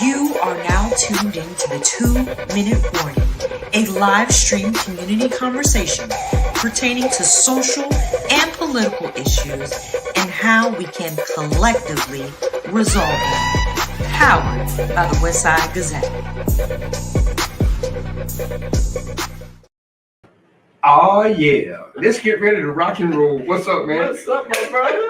You are now tuned in to the 2-Minute Warning, a live stream community conversation pertaining to social and political issues and how we can collectively resolve them. Powered by the Westside Gazette. Oh yeah, let's get ready to rock and roll. What's up, man? What's up, my brother?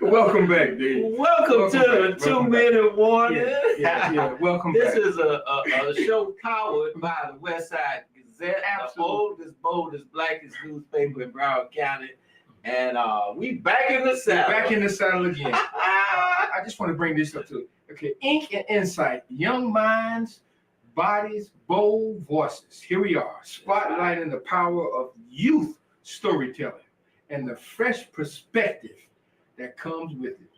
Welcome back, dude. Welcome to the 2-Minute Warning. Yeah. Welcome This back. is a show powered by the Westside Gazette, the oldest, boldest, blackest newspaper in Broward County. And we back in the saddle. Back in the saddle again. I just want to bring this up to okay. Ink and Insight, young minds, bodies, bold voices. Here we are, spotlighting the power of youth storytelling and the fresh perspective that comes with it.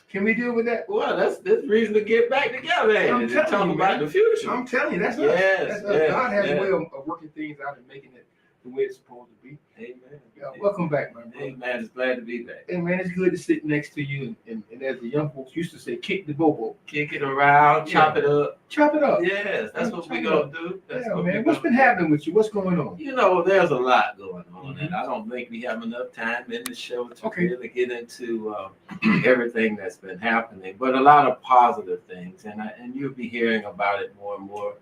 Can we deal with that? Well, that's reason to get back together and talk about the future. I'm telling you, that's us. That's us. God has a way of working things out and making it the way it's supposed to be. Amen. Welcome back, my brother. Amen. It's glad to be back. Hey, man, it's good to sit next to you. And as the young folks used to say, kick the bobo. Kick it around, chop it up. Chop it up. Yes, that's what we're going to do. That's Yeah, what man. What's been happening with you? What's going on? You know, there's a lot going on, and I don't think we have enough time in the show to really get into everything that's been happening, but a lot of positive things, and you'll be hearing about it more and more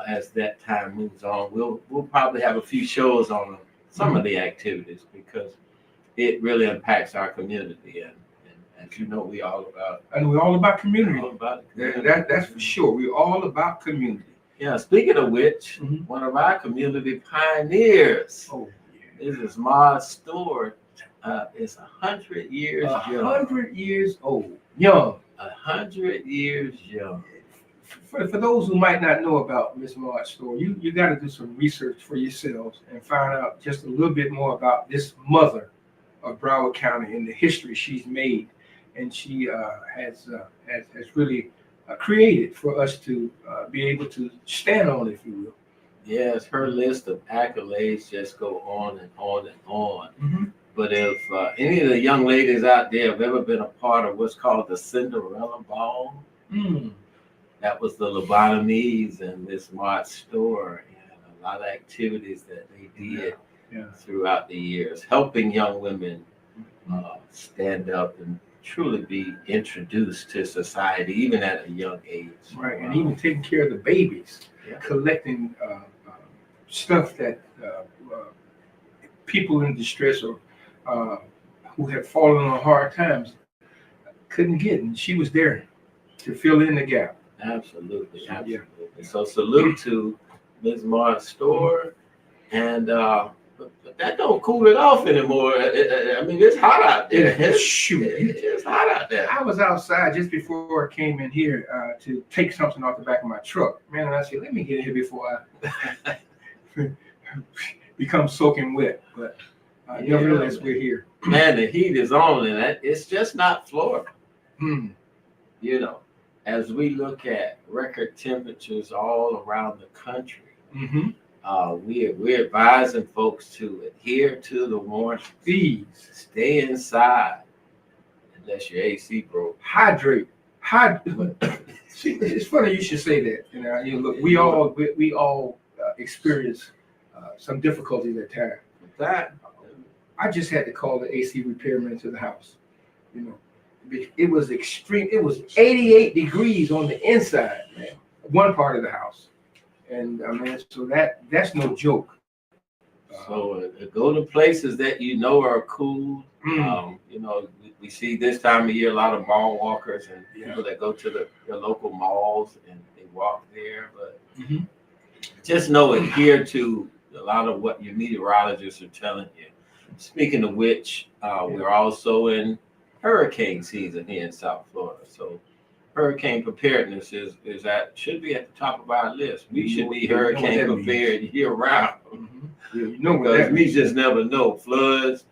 as that time moves on. We'll probably have a few shows on some of the activities because it really impacts our community, and you know we're all about. And we're all about community. All about that's for sure. We're all about community. Yeah. Speaking of which, one of our community pioneers. Oh, This is my store. It's 100 years young. 100 years old. Young. 100 years young. For those who might not know about Miss Maud's store, you got to do some research for yourselves and find out just a little bit more about this mother of Broward County and the history she's made, and she has really created for us to be able to stand on, if you will. Yes, her list of accolades just go on and on and on. But if any of the young ladies out there have ever been a part of what's called the Cinderella Ball, that was the Lebanese and Miss Mart's store, and a lot of activities that they did throughout the years, helping young women stand up and truly be introduced to society, even at a young age. Right, and even taking care of the babies, collecting stuff that people in distress or who have fallen on hard times couldn't get, and she was there to fill in the gap. Absolutely. So salute to Ms. Mart's store, and but that don't cool it off anymore. I mean, it's hot out there. It's hot out there. I was outside just before I came in here to take something off the back of my truck, man, and I said, let me get in here before I become soaking wet. But nevertheless, we're here. Man, the heat is on, and it's just not Florida. You know, as we look at record temperatures all around the country, we're advising folks to adhere to the warnings. Please stay inside unless your AC broke. Hydrate. See, it's funny you should say that. You know, look, we all experience some difficulties at times. That I just had to call the AC repairman to the house. You know, it was extreme. It was 88 degrees on the inside, man. One part of the house, and so that's no joke. So go to places that you know are cool. You know, we see this time of year a lot of mall walkers and people that go to the local malls and they walk there. But just know adhere to a lot of what your meteorologists are telling you. Speaking of which, we're also in hurricane season here in South Florida. So hurricane preparedness should be at the top of our list. We should be hurricane prepared year round. Because we just never know. Floods,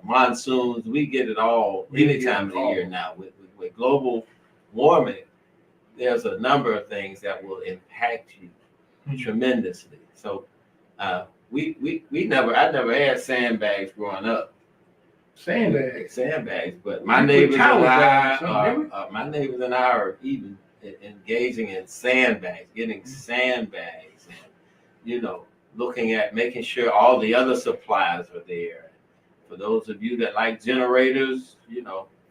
monsoons, we get it all any time of the year now. With global warming, there's a number of things that will impact you tremendously. So I never had sandbags growing up. Sandbags, but my neighbors and I are even engaging in sandbags, getting sandbags, and looking at making sure all the other supplies are there. For those of you that like generators,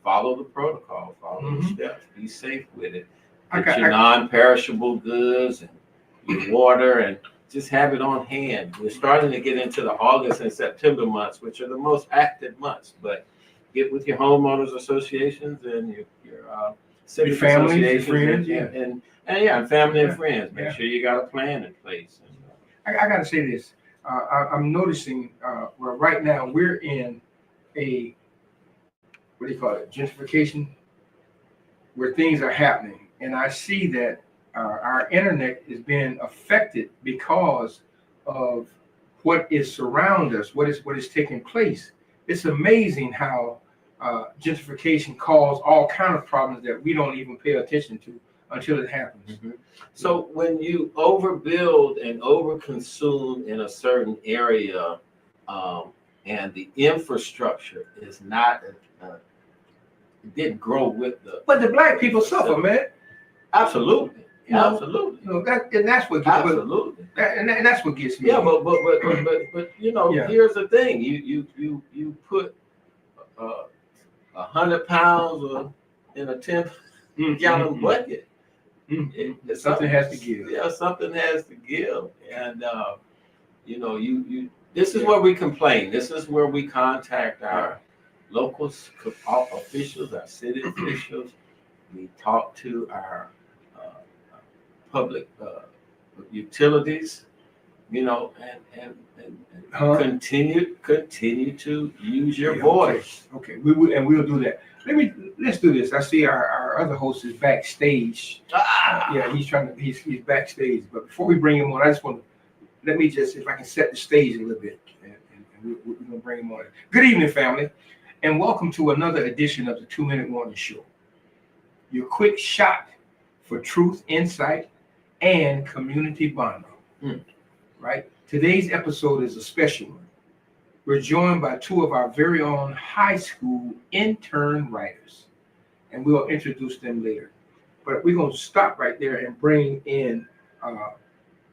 follow the protocol, follow the steps, be safe with it. Get your non-perishable goods and your water, and just have it on hand. We're starting to get into the August and September months, which are the most active months, but get with your homeowners associations and your civic families, associations, friends, and family and friends. Make sure you got a plan in place. I got to say this. I'm noticing, well, right now we're in a, what do you call it, gentrification, where things are happening. And I see that our internet is being affected because of what is surround us, what is taking place. It's amazing how gentrification causes all kind of problems that we don't even pay attention to until it happens. So when you overbuild and overconsume in a certain area, and the infrastructure is not, it didn't grow with the. But the black people suffer, man. Absolutely, absolutely. And that's what absolutely. And that's what gets me. Yeah, but here's the thing: you put 100 pounds in a 10-gallon bucket. Something has to give. Yeah, something has to give, and this is where we complain. This is where we contact our local officials, our city officials. We talk to our public utilities, and continue to use your voice. Okay, we'll do that. Let's do this. I see our other host is backstage. He's backstage. But before we bring him on, I just want to if I can set the stage a little bit, and we're gonna bring him on. Good evening, family, and welcome to another edition of the 2-Minute Warning Show. Your quick shot for truth, insight, and community bonding. Right? Today's episode is a special one. We're joined by two of our very own high school intern writers, and we'll introduce them later. But we're going to stop right there and bring in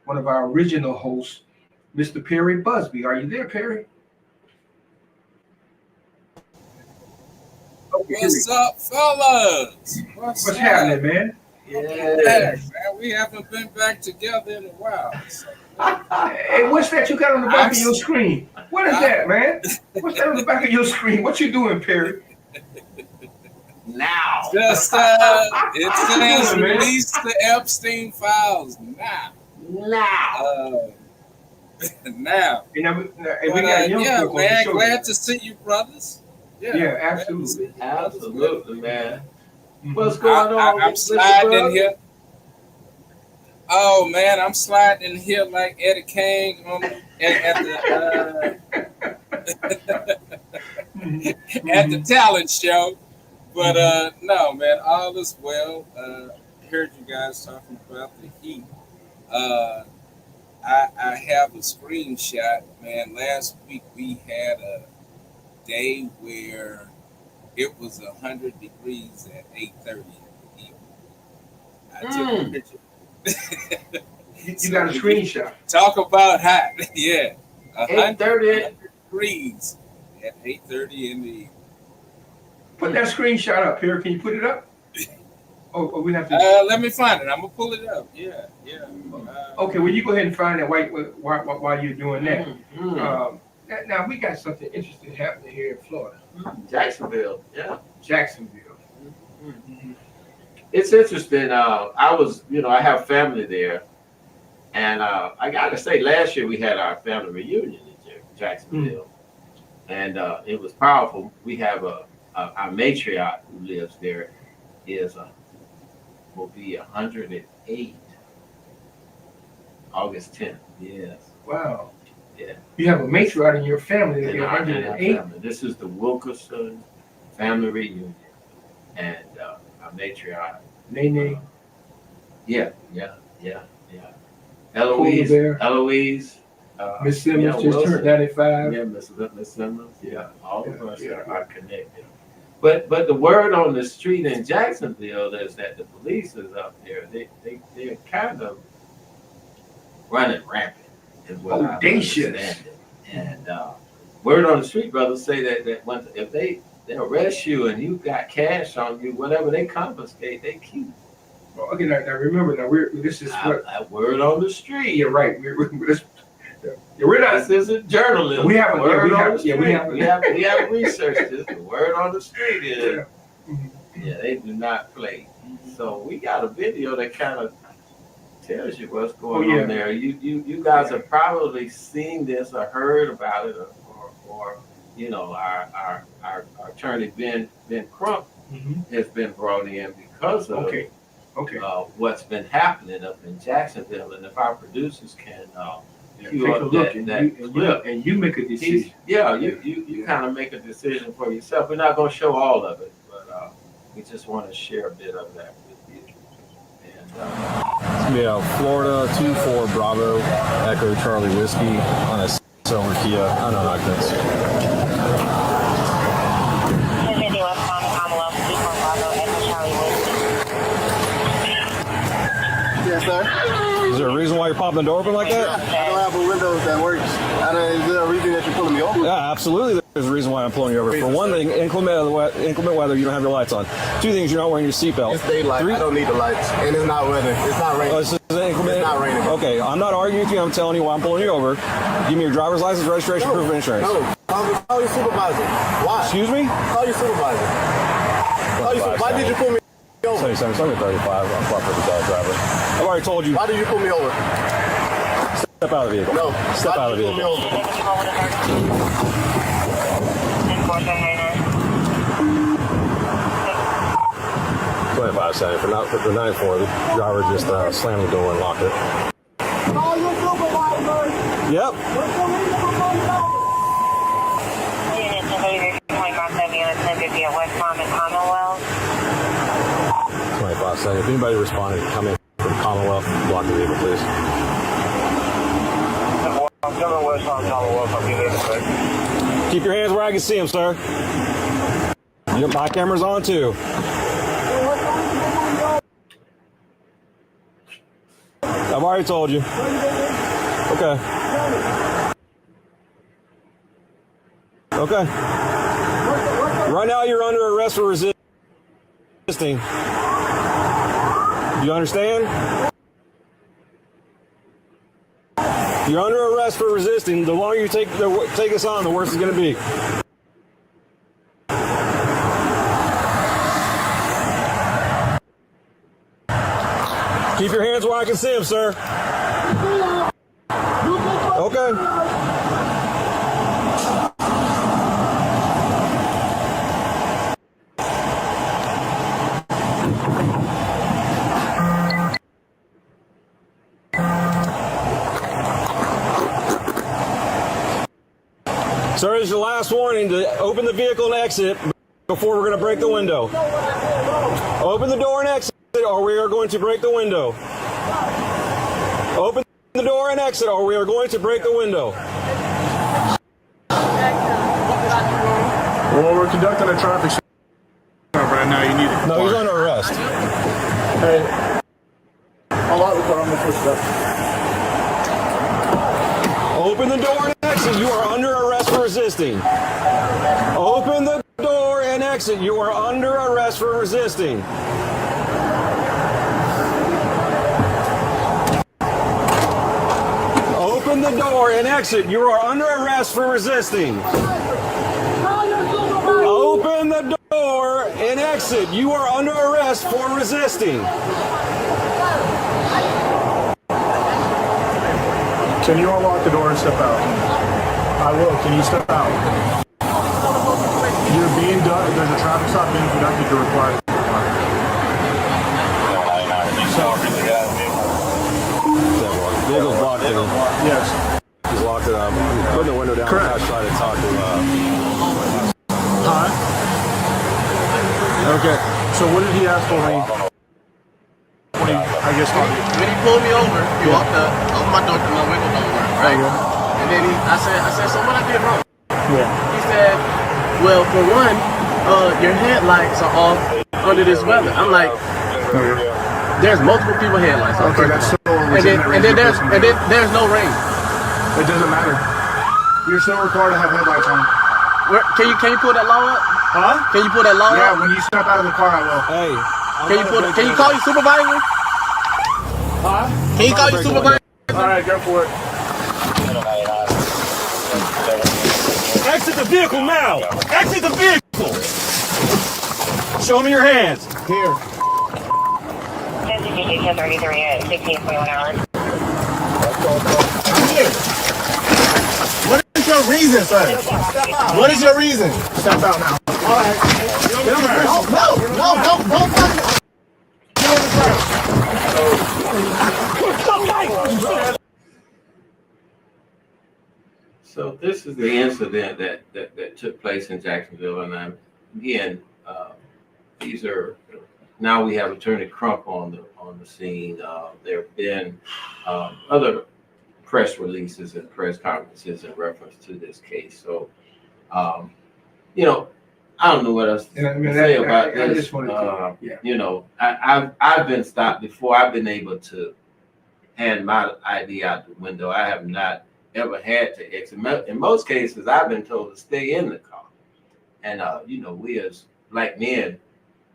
one of our original hosts, Mr. Perry Busby. Are you there, Perry? What's up, fellas? What's happening, man? Man, we haven't been back together in a while. So. Hey, what's that you got on the back of your screen? What is that, man? What's that on the back of your screen? What you doing, Perry? Now. Just it says release the Epstein files now. Now. Now. We got young yeah, people man. on the show. Glad to see you, brothers. Yeah, absolutely. Absolutely, man. What's going on? I'm sliding in here. Oh man, I'm sliding in here like Eddie King at the talent show. But no, man, all is well. Heard you guys talking about the heat. I have a screenshot, man. Last week we had a day where it was 100 degrees at 8:30 in the evening. I took a picture. You got a screenshot. Talk about hot. Yeah. 8:30 degrees at 8:30 in the evening. Put that screenshot up here. Can you put it up? Oh, we have to. Let me find it. I'm gonna pull it up. Yeah. Okay, well, you go ahead and find that while you're doing that. Now we got something interesting happening here in Florida. Jacksonville. Yeah. Jacksonville. It's interesting. I have family there, and I gotta say, last year we had our family reunion in Jacksonville, and it was powerful. We have our matriarch who lives there will be 108 August 10th. Yes. Wow. Yeah. You have a matriarch in your family that you're 108. This is the Wilkerson family reunion, and our matriarch. Nene. Yeah. Eloise. Miss Simmons just turned 95. Yeah, Miss Simmons. Yeah, all of us are connected. But the word on the street in Jacksonville is that the police is up there. They're kind of running rampant, is what I understand. And word on the street, brothers, say that if they arrest you and you got cash on you, whatever they confiscate, they keep. Well, okay, now remember, this is what word on the street. You're right. We're not. This isn't journalism. We have we have research. This the word on the street is. Yeah, they do not play. So we got a video that kind of tells you what's going on there. You guys have probably seen this or heard about it, or you know, our attorney Ben Crump has been brought in because of what's been happening up in Jacksonville. And if our producers can cue up that clip, and you make a decision. You kind of make a decision for yourself. We're not going to show all of it, but we just want to share a bit of that with you. And it's gonna be a Florida 24 Bravo Echo Charlie Whiskey on a silver Kia. I know how this. Yes, sir. Is there a reason why you're popping the door open like that? I don't have a window that works. Is there a reason that you're pulling me over? Yeah, absolutely. There's a reason why I'm pulling you over. For one thing, inclement weather, you don't have your lights on. Two things, you're not wearing your seatbelt. It's daylight. I don't need the lights. And it's not weather. It's not raining. Oh, this is inclement? It's not raining. Okay, I'm not arguing with you. I'm telling you why I'm pulling you over. Give me your driver's license, registration, proof of insurance. No. Call your supervisor. Why? Excuse me? Call your supervisor. Why did you pull me over? 77, 35. I'm proper driver. I've already told you. Why did you pull me over? Step out of the vehicle. No. Step out of the vehicle. 25-7. For 9-4, the driver just slammed the door and locked it. Call your supervisor. Yep. 25-7. If anybody responded, come in from Commonwealth, block the vehicle, please. Keep your hands where I can see them, sir. My camera's on too. I've already told you. Okay. Okay. Right now you're under arrest for resisting. Do you understand? You're under arrest for resisting. The longer you take us on, the worse it's going to be. Keep your hands where I can see them, sir. Okay. Sir, this is your last warning to open the vehicle and exit before we're going to break the window. Open the door and exit, or we are going to break the window. Open the door and exit, or we are going to break the window. Well, we're conducting a traffic stop right now. You need to. No, he's under arrest. Hey, I'll lock the car. I'm gonna push it up. Open the door and exit. You are under arrest for resisting. Open the door and exit. You are under arrest for resisting. Open the door and exit. You are under arrest for resisting. Open the door and exit. You are under arrest for resisting. Can you unlock the door and step out? I will. Can you step out? You're being done. There's a traffic stop being conducted. You're required. Vehicle's blocked in. Yes. He's locked it up. Putting the window down. Correct. I tried to talk to Huh? Okay. So what did he ask for me? When he, I guess, When he pulled me over, he walked up, opened my door because my window don't work, right? And then I said, so what I did wrong? Yeah. He said, well, for one, your headlights are off under this weather. I'm like, there's multiple people headlights off. Okay, that's still and then there's no rain. It doesn't matter. You're still required to have headlights on. Can you pull that law up? Huh? Can you pull that law up? Yeah, when you step out of the car, I will. Hey. Can you call your supervisor? Huh? Can you call your supervisor? All right, go for it. Exit the vehicle now! Exit the vehicle! Show me your hands. Here. 1033 at 1621 hours. I'm here. What is your reason, sir? What is your reason? Step out now. All right. No, don't touch it. So this is the incident that took place in Jacksonville, and again, these are now we have Attorney Crump on the scene. There have been other press releases and press conferences in reference to this case. So, you know, I don't know what else to say about this. I just wanted to, You know, I've been stopped before. I've been able to hand my ID out the window. I have not ever had to exit. In most cases, I've been told to stay in the car. And, you know, we as black men,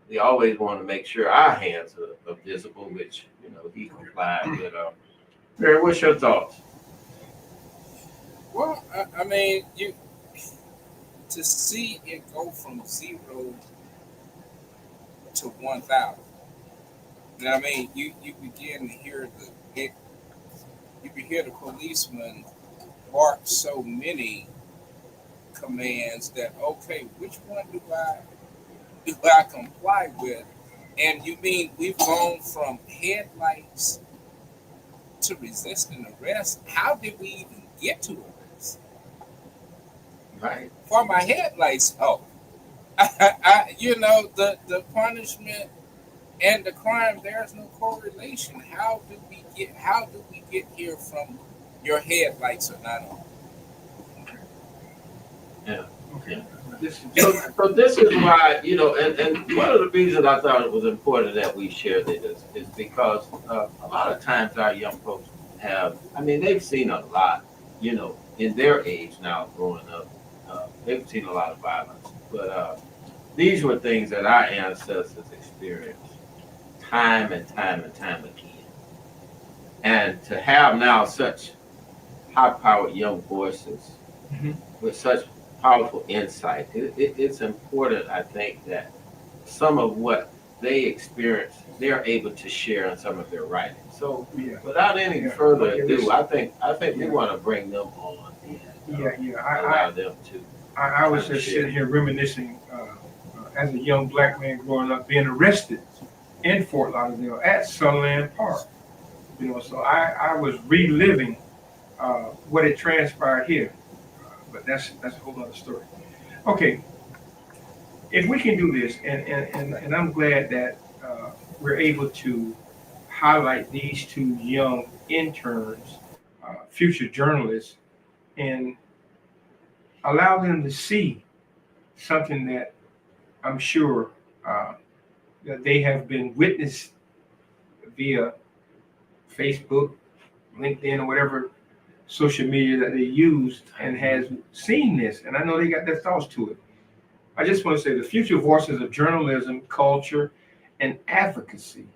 we always want to make sure our hands are visible, which, you know, he complied with. Barry, what's your thoughts? Well, I mean, to see it go from 0 to 1,000. You know what I mean? You begin to hear the policeman bark so many commands that, okay, which one do I comply with? And you mean we've gone from headlights to resisting arrest? How did we even get to arrest? Right. For my headlights, you know, the punishment and the crime, there's no correlation. How do we get here from your headlights are not on? Yeah. Okay. So this is why, you know, and one of the reasons I thought it was important that we share this is because a lot of times our young folks they've seen a lot, you know, in their age now growing up. They've seen a lot of violence, but these were things that our ancestors experienced time and time again. And to have now such high-powered young voices with such powerful insight, it's important, I think, that some of what they experience, they're able to share in some of their writing. So without any further ado, I think we want to bring them on and allow them to. I was just sitting here reminiscing as a young black man growing up, being arrested in Fort Lauderdale at Sunland Park. You know, so I was reliving what had transpired here, but that's a whole other story. Okay, if we can do this, and I'm glad that we're able to highlight these two young interns, future journalists, and allow them to see something that I'm sure that they have been witnessed via Facebook, LinkedIn, or whatever social media that they use, and has seen this. And I know they got their thoughts to it. I just want to say the future voices of journalism, culture, and advocacy.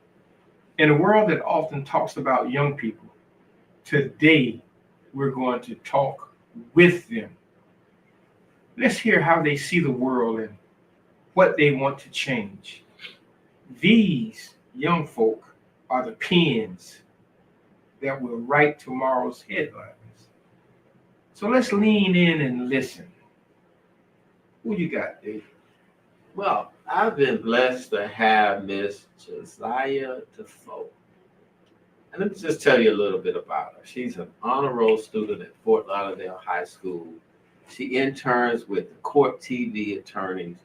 In a world that often talks about young people, today we're going to talk with them. Let's hear how they see the world and what they want to change. These young folk are the pens that will write tomorrow's headlines. So let's lean in and listen. Who you got, Dave? Well, I've been blessed to have Miss Jahziah Defoe. And let me just tell you a little bit about her. She's an honor roll student at Fort Lauderdale High School. She interns with the Court TV attorneys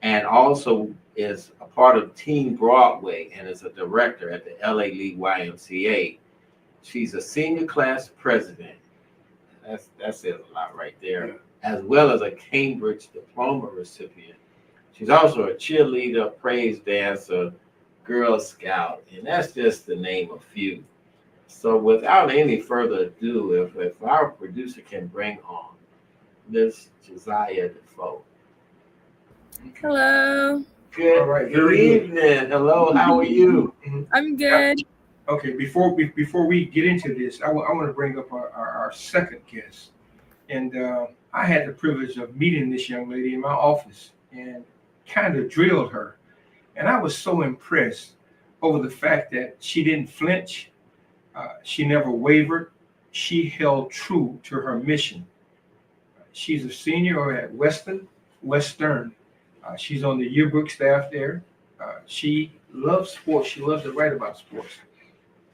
and also is a part of Team Broadway and is a director at the LA League YMCA. She's a senior class president. That says a lot right there, as well as a Cambridge diploma recipient. She's also a cheerleader, praise dancer, Girl Scout, and that's just to name a few. So without any further ado, if our producer can bring on Miss Jahziah Defoe. Hello. All right, Good very good. evening. Hello, how are you? I'm good. Okay, before we get into this, I want to bring up our second guest. And I had the privilege of meeting this young lady in my office and kind of drilled her. And I was so impressed over the fact that she didn't flinch. She never wavered. She held true to her mission. She's a senior at Western. She's on the yearbook staff there. She loves sports. She loves to write about sports.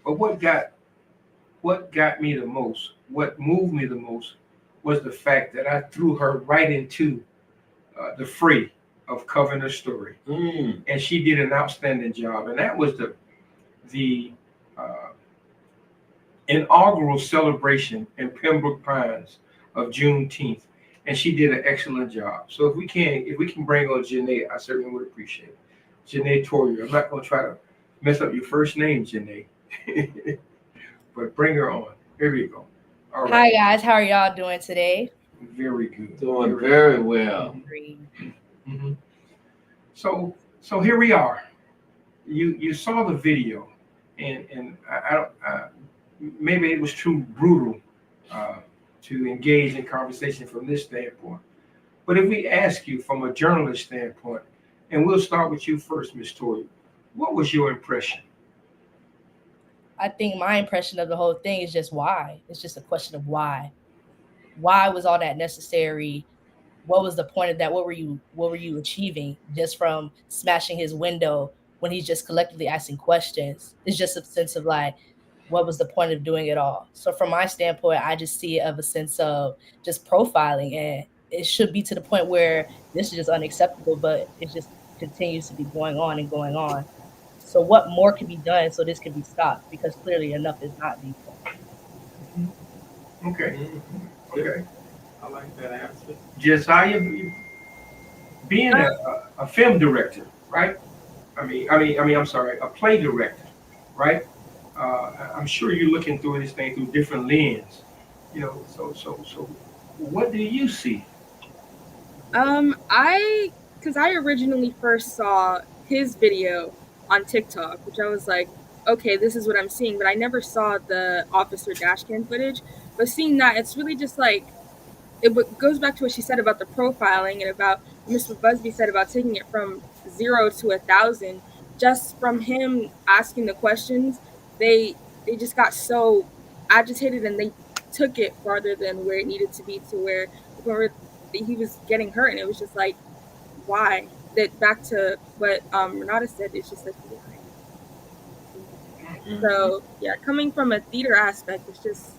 But what got me the most, what moved me the most, was the fact that I threw her right into the fray of covering her story. And she did an outstanding job. And that was the inaugural celebration in Pembroke Pines of Juneteenth. And she did an excellent job. So if we can bring on Janae, I certainly would appreciate it. Janae Torrier. I'm not going to try to mess up your first name, Janae. But bring her on. Here we go. All right. Hi guys, how are y'all doing today? Very good. Doing very well. Mm-hmm. So here we are. You saw the video, and I maybe it was too brutal to engage in conversation from this standpoint. But if we ask you from a journalist standpoint, and we'll start with you first, Ms. Torrier, what was your impression? I think my impression of the whole thing is just why. It's just a question of why. Why was all that necessary? What was the point of that? What were you achieving just from smashing his window when he's just collectively asking questions? It's just a sense of like, what was the point of doing it all? So from my standpoint, I just see it of a sense of just profiling, and it should be to the point where this is just unacceptable, but it just continues to be going on and going on. So what more can be done so this can be stopped? Because clearly enough is not being done. Okay. Okay. I like that answer. Jahziah, being a film director, right? I'm sorry, a play director, right? I'm sure you're looking through this thing through different lens, so what do you see? Because I originally first saw his video on TikTok, which I was like, okay, this is what I'm seeing, but I never saw the officer dashcam footage. But seeing that, it's really just like, it goes back to what she said about the profiling and about what Mr. Busby said about taking it from 0 to 1,000. Just from him asking the questions, they just got so agitated and they took it farther than where it needed to be, to where he was getting hurt. And it was just like, why? That back to what Renada said, it's just like, why? So yeah, coming from a theater aspect, it's just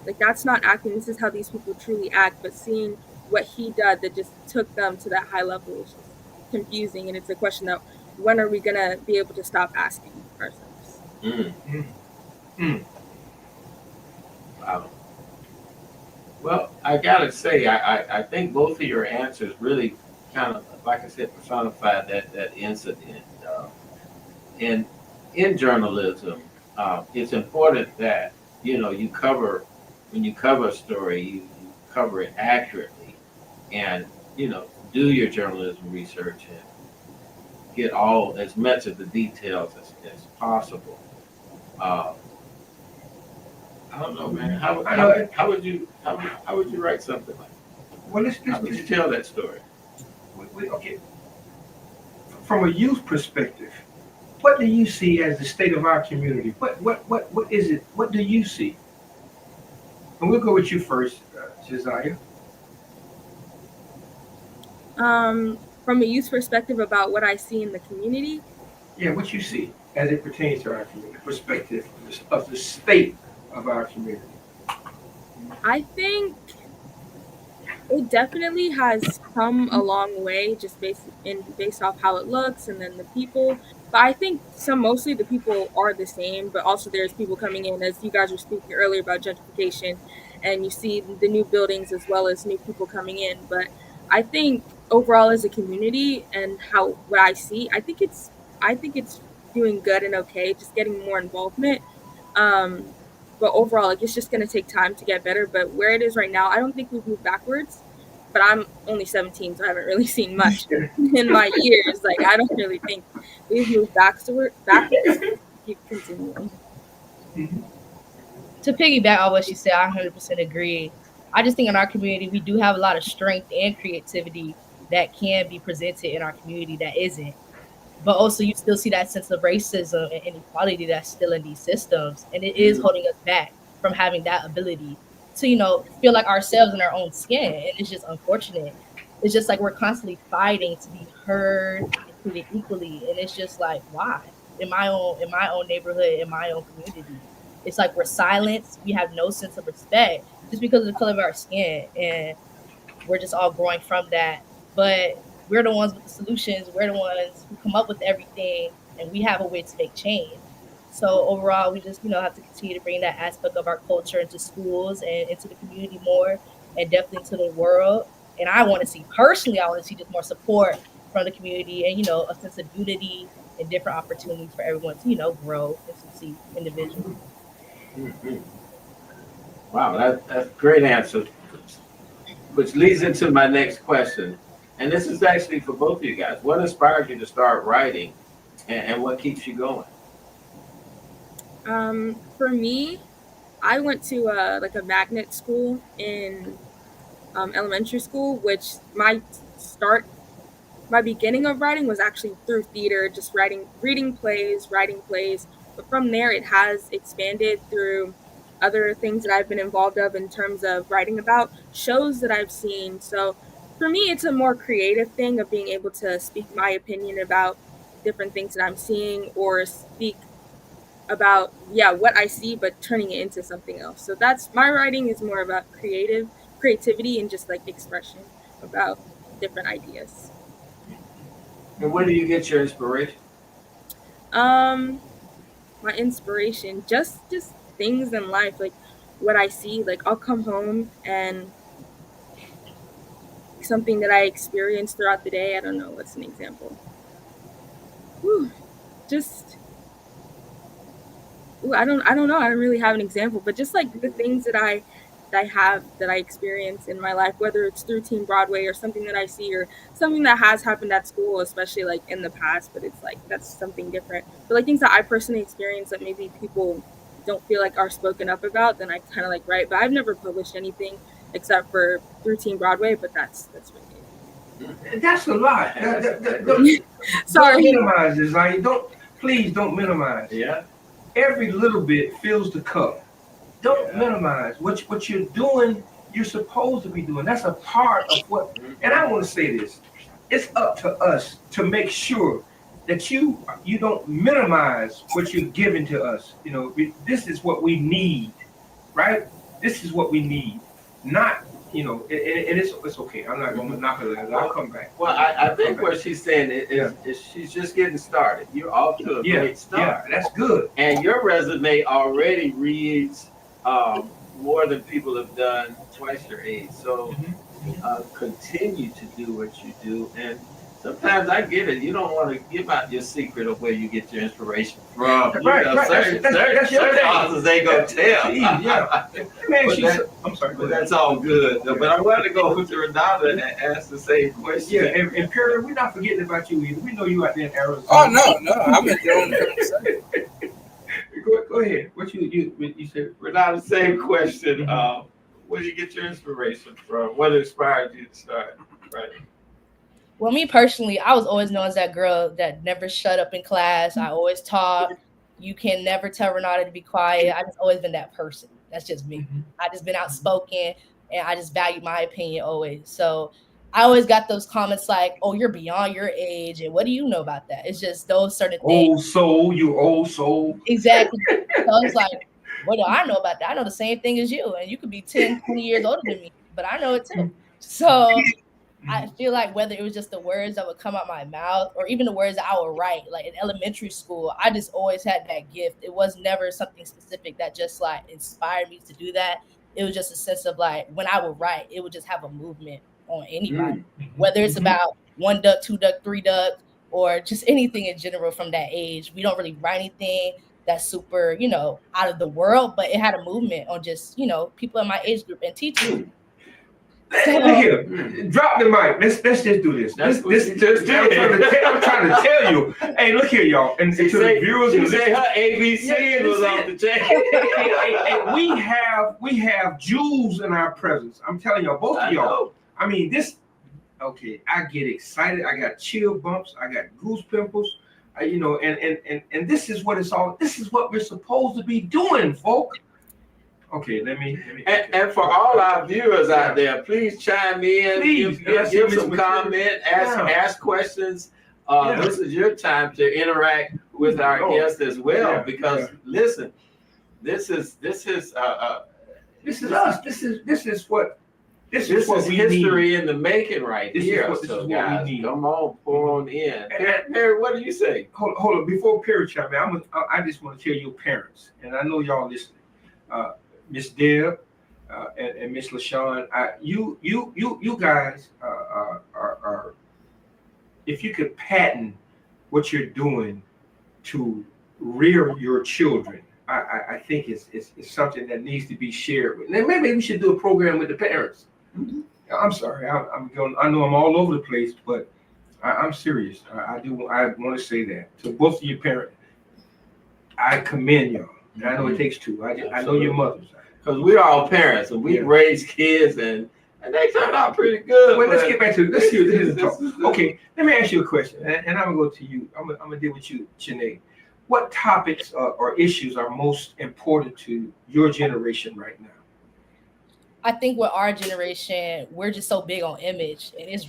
like, that's not acting. This is how these people truly act. But seeing what he did that just took them to that high level is just confusing. And it's a question of, when are we gonna be able to stop asking ourselves? Wow. Well, I gotta say, I think both of your answers really kind of, like I said, personified that incident. And in journalism, it's important that when you cover a story, you cover it accurately, and do your journalism research and get as much of the details as possible. I don't know, man. How would you write something like that? Well, how would you tell that story? Okay. From a youth perspective, what do you see as the state of our community? What is it? What do you see? And we'll go with you first, Jahziah. From a youth perspective, about what I see in the community. Yeah, what you see as it pertains to our community, perspective of the state of our community. I think it definitely has come a long way, just based off how it looks and then the people. But I think mostly the people are the same, but also there's people coming in, as you guys were speaking earlier about gentrification, and you see the new buildings as well as new people coming in. But I think overall as a community and what I see, I think it's doing good and okay, just getting more involvement. But overall, like, it's just gonna take time to get better. But where it is right now, I don't think we've moved backwards. But I'm only 17, so I haven't really seen much in my years. Like, I don't really think we've moved backwards. Keep continuing. To piggyback on what she said, I 100% agree. I just think in our community, we do have a lot of strength and creativity that can be presented in our community that isn't. But also, you still see that sense of racism and inequality that's still in these systems. And it is holding us back from having that ability to, feel like ourselves in our own skin. And it's just unfortunate. It's just like we're constantly fighting to be heard and treated equally. And it's just like, why? In my own neighborhood, in my own community. It's like we're silenced. We have no sense of respect just because of the color of our skin. And we're just all growing from that. But we're the ones with the solutions. We're the ones who come up with everything, and we have a way to make change. So overall, we just, have to continue to bring that aspect of our culture into schools and into the community more, and definitely into the world. And I want to see just more support from the community and, a sense of unity and different opportunities for everyone to, grow and succeed individually. Mm-hmm. Wow, that's a great answer, which leads into my next question. And this is actually for both of you guys. What inspired you to start writing, and what keeps you going? For me, I went to a magnet school in elementary school, which my beginning of writing was actually through theater, just writing plays. But from there, it has expanded through other things that I've been involved in terms of writing about shows that I've seen. So for me, it's a more creative thing of being able to speak my opinion about different things that I'm seeing, or speak about what I see, but turning it into something else. So that's my writing is more about creativity and just like expression about different ideas. And where do you get your inspiration? My inspiration, just things in life, like what I see. Like, I'll come home and something that I experience throughout the day. I don't know what's an example. I don't know. I don't really have an example, but just like the things that I experience in my life, whether it's through Team Broadway or something that I see, or something that has happened at school, especially like in the past, but it's like that's something different. But like things that I personally experience that maybe people don't feel like are spoken up about, then I kind of like write. But I've never published anything except for through Team Broadway. But that's really it. That's a lot. Sorry. Don't minimize this, Jahziah. Please don't minimize. Yeah. Every little bit fills the cup. Don't minimize what you're doing. You're supposed to be doing. That's a part of what. And I want to say this: it's up to us to make sure that you don't minimize what you're giving to us. This is what we need, right? This is what we need. Not, and it's okay. I'm not going to monopolize. I'll come back. Well, I think what she's saying is she's just getting started. You're off to a great start. Yeah, that's good. And your resume already reads more than people have done twice your age. So continue to do what you do. And sometimes I get it. You don't want to give out your secret of where you get your inspiration from. Right. Certain authors ain't going to tell. Yeah. I'm sorry. But that's all good. But I wanted to go to Renada and ask the same question. Yeah, and Perry, we're not forgetting about you either. We know you out there in Arizona. Oh, no. I'm enjoying it. Go ahead. What you said? Renada, same question. Where do you get your inspiration from? What inspired you to start writing? Well, me personally, I was always known as that girl that never shut up in class. I always talk. You can never tell Renada to be quiet. I just always been that person. That's just me. I just been outspoken, and I just value my opinion always. So I always got those comments like, "Oh, you're beyond your age, and what do you know about that?" It's just those certain things. You old soul. Exactly. So I was like, what do I know about that? I know the same thing as you, and you could be 10, 20 years older than me, but I know it too. So I feel like whether it was just the words that would come out my mouth or even the words that I would write, like in elementary school, I just always had that gift. It was never something specific that just like inspired me to do that. It was just a sense of like when I would write, it would just have a movement on anybody, whether it's about 1 duck, 2 duck, 3 duck, or just anything in general from that age. We don't really write anything that's super, out of the world, but it had a movement on just, people in my age group and teachers. Look here, drop the mic. Let's just do this. I'm trying to tell you. Hey, look here, y'all. And to the viewers, she say her ABC was off the chain. We have jewels in our presence. I'm telling y'all, both of y'all. I mean, this. Okay, I get excited. I got chill bumps. I got goose pimples. And this is what it's all. This is what we're supposed to be doing, folk. Okay, let me. And for all our viewers out there, please chime in. Please, give some comment. Ask questions. This is your time to interact with our guests as well. Because listen, this is us. This is what history in the making right here. So guys, come on, pour on in. Perry, what do you say? Hold on. Before Perry chime in, I just want to tell your parents, and I know y'all listening. Miss Deb and Miss LaShawn, you guys are if you could patent what you're doing to rear your children, I think it's something that needs to be shared with. Now, maybe we should do a program with the parents. I'm sorry, I know I'm all over the place, but I'm serious. I want to say that to both of your parents. I commend y'all. I know it takes two. I know your mothers. Because we're all parents and we raise kids and they turn out pretty good. Well, let's get back to let's hear this talk. Okay, let me ask you a question, and I'm gonna go to you. I'm gonna deal with you, Janae. What topics or issues are most important to your generation right now? I think with our generation, we're just so big on image, and it's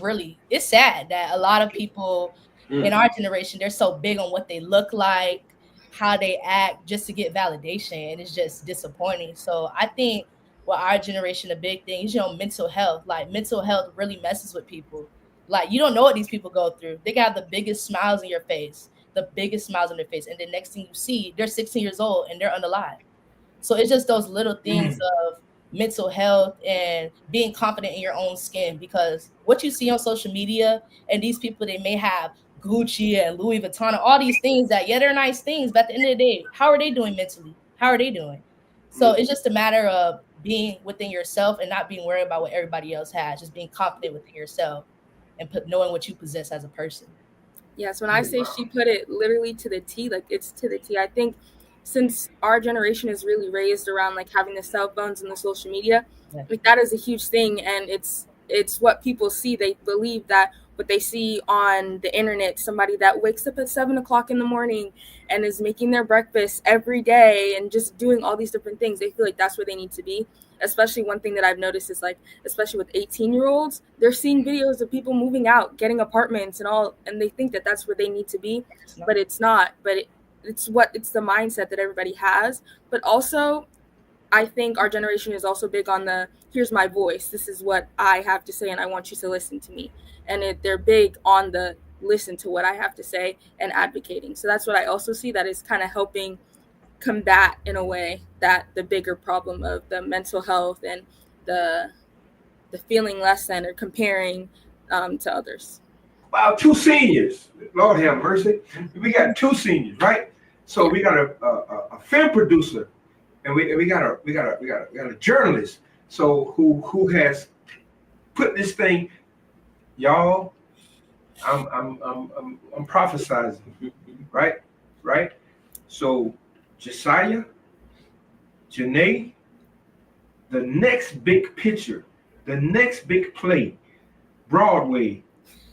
sad that a lot of people in our generation, they're so big on what they look like, how they act, just to get validation, and it's just disappointing. So I think with our generation, a big thing is mental health. Like, mental health really messes with people. Like, you don't know what these people go through. They got the biggest smiles on their face, and the next thing you see, they're 16 years old and they're unalive. So it's just those little things of mental health and being confident in your own skin, because what you see on social media, and these people, they may have Gucci and Louis Vuitton, all these things that, they're nice things, but at the end of the day, how are they doing mentally? How are they doing? So it's just a matter of being within yourself and not being worried about what everybody else has, just being confident within yourself and knowing what you possess as a person. Yes, when I say she put it literally to the T, like it's to the T. I think since our generation is really raised around like having the cell phones and the social media, like that is a huge thing, and it's what people see. They believe that what they see on the internet, somebody that wakes up at 7 o'clock in the morning and is making their breakfast every day and just doing all these different things, they feel like that's where they need to be. Especially one thing that I've noticed is, like, especially with 18-year-olds, they're seeing videos of people moving out, getting apartments and all, and they think that that's where they need to be, but it's not. But it's the mindset that everybody has. But also, I think our generation is also big on the, here's my voice, this is what I have to say, and I want you to listen to me. And they're big on the listen to what I have to say and advocating. So that's what I also see that is kind of helping combat, in a way, that the bigger problem of the mental health and the feeling less than or comparing to others. Wow, 2 seniors. Lord have mercy. We got 2 seniors, right? So we got a film producer, and we got a journalist. So who has put this thing, y'all? I'm prophesizing, right? So Jahziah, Janae, the next big picture, the next big play, Broadway,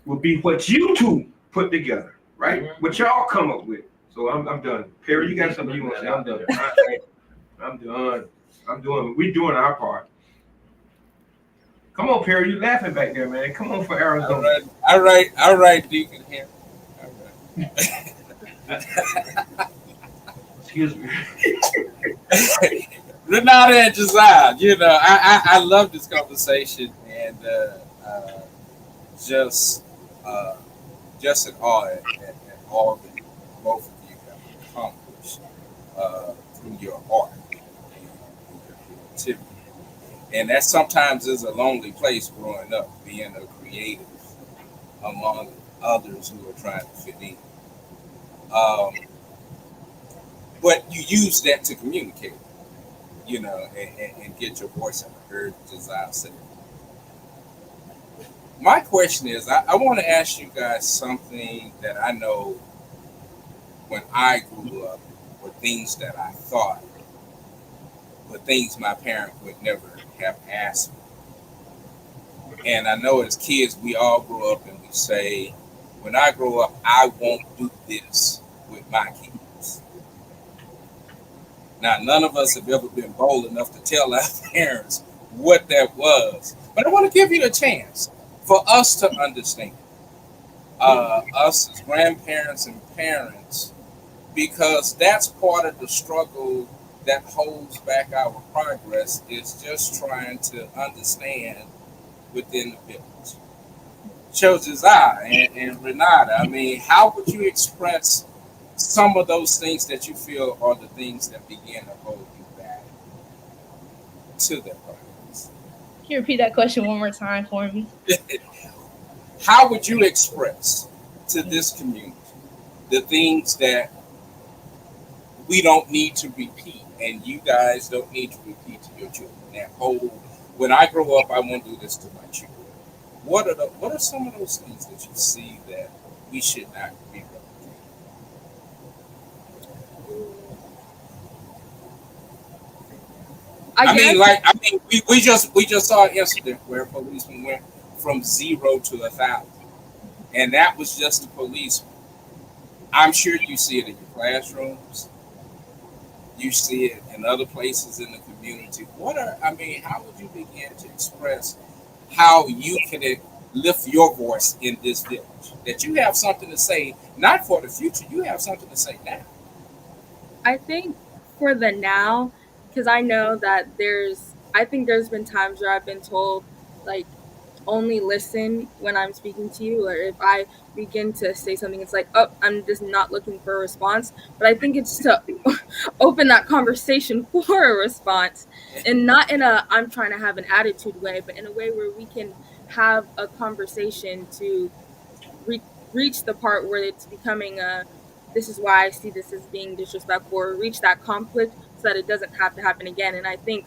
will be what you two put together, right? What y'all come up with. So I'm done. Perry, you got something you want to say? I'm done. I'm done. We're doing our part. Come on, Perry, you laughing back there, man. Come on for Arizona. All right, Deacon here. All right. Excuse me. Renada and Jahziah, I love this conversation, and just in awe at all that both of you have accomplished through your art and your creativity. And that sometimes is a lonely place growing up, being a creative among others who are trying to fit in. But you use that to communicate, and get your voice heard, Jahziah said. My question is, I want to ask you guys something that I know when I grew up were things that I thought, but things my parent would never have asked me. And I know as kids, we all grow up and we say, when I grow up, I won't do this with my kids. Now, none of us have ever been bold enough to tell our parents what that was. But I want to give you a chance for us to understand, us as grandparents and parents, because that's part of the struggle that holds back our progress, is just trying to understand within the village. Jahziah and Renada, I mean, how would you express some of those things that you feel are the things that begin to hold you back to that progress? Can you repeat that question one more time for me? How would you express to this community the things that we don't need to repeat and you guys don't need to repeat to your children? That whole, when I grow up, I won't do this to my children. What are some of those things that you see that we should not be replicating? We just saw an incident where a policeman went from 0 to 1,000, and that was just a policeman. I'm sure you see it in your classrooms. You see it in other places in the community. How would you begin to express how you can lift your voice in this village? That you have something to say, not for the future, you have something to say now. I think for the now, because I know that I think there's been times where I've been told, like, only listen when I'm speaking to you, or if I begin to say something, it's like, oh, I'm just not looking for a response. But I think it's to open that conversation for a response, and not in a I'm trying to have an attitude way, but in a way where we can have a conversation to reach the part where it's becoming this is why I see this as being disrespectful, or reach that conflict so that it doesn't have to happen again. And I think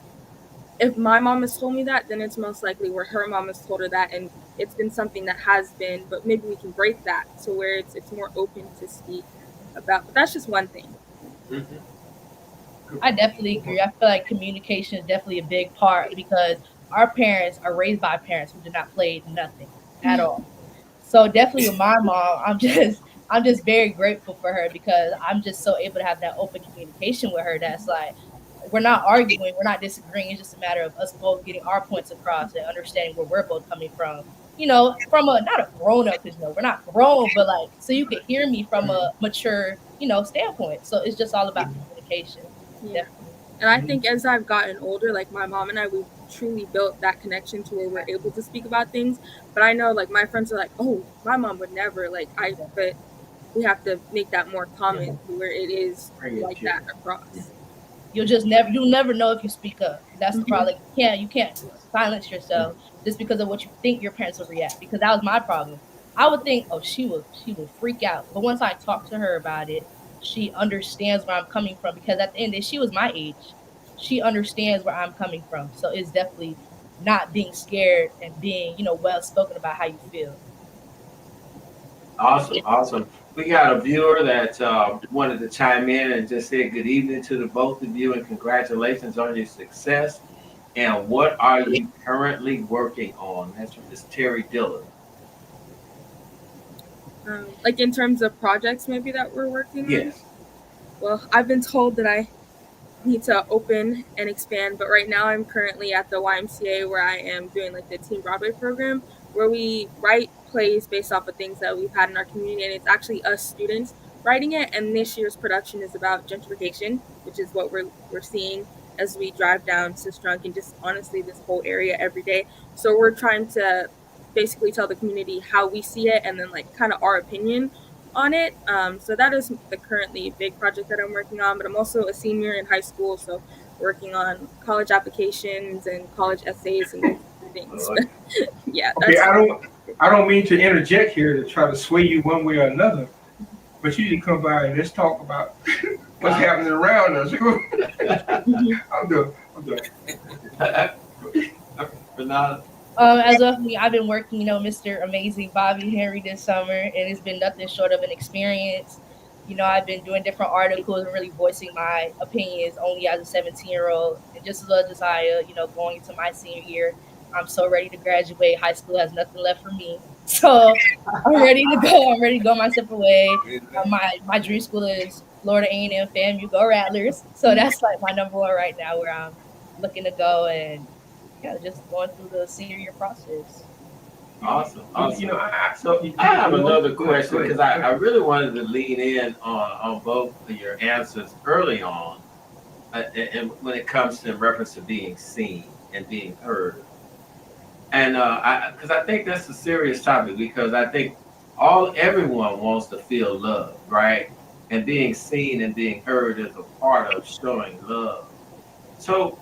if my mom has told me that, then it's most likely where her mom has told her that, and it's been something that has been, but maybe we can break that to where it's more open to speak about. But that's just one thing. Mm-hmm. I definitely agree. I feel like communication is definitely a big part, because our parents are raised by parents who did not play nothing at all. So definitely with my mom, I'm just very grateful for her, because I'm just so able to have that open communication with her. That's like, we're not arguing, we're not disagreeing. It's just a matter of us both getting our points across and understanding where we're both coming from. From not a grown up, because we're not grown, but like, so you could hear me from a mature, standpoint. So it's just all about communication. Yeah. And I think as I've gotten older, like my mom and I, we've truly built that connection to where we're able to speak about things. But I know, like, my friends are like, oh, my mom would never, but we have to make that more common to where it is like that across. You'll never know if you speak up. That's the problem. You can't silence yourself just because of what you think your parents will react. Because that was my problem. I would think, oh, she will freak out. But once I talk to her about it, she understands where I'm coming from. Because at the end of the day, she was my age. She understands where I'm coming from. So it's definitely not being scared and being, well spoken about how you feel. Awesome. We got a viewer that wanted to chime in and just say good evening to the both of you and congratulations on your success. And what are you currently working on? That's from Miss Terry Dillon. Like in terms of projects maybe that we're working on? Yes. Well, I've been told that I need to open and expand, but right now I'm currently at the YMCA, where I am doing like the Teen Broadway program, where we write plays based off of things that we've had in our community, and it's actually us students writing it. And this year's production is about gentrification, which is what we're seeing as we drive down Sistrunk and just honestly this whole area every day. So we're trying to basically tell the community how we see it, and then like kind of our opinion on it. So that is the currently big project that I'm working on, but I'm also a senior in high school, so working on college applications and college essays and things. But yeah, Okay, that's I don't mean to interject here to try to sway you one way or another, but you can come by and let's talk about what's happening around us. I'm done. Renata? As of me, I've been working, Mr. Amazing Bobby Henry this summer, and it's been nothing short of an experience. I've been doing different articles and really voicing my opinions only as a 17-year-old. And just as well, Jahziah, going into my senior year, I'm so ready to graduate. High school has nothing left for me. So I'm ready to go. I'm ready to go my separate way. My dream school is Florida A&M FAMU, go Rattlers. So that's like my number one right now, where I'm looking to go, and just going through the senior year process. Awesome. I have another question because I really wanted to lean in on both of your answers early on, and when it comes to in reference to being seen and being heard. And because I think that's a serious topic, because I think everyone wants to feel love, right? And being seen and being heard is a part of showing love. So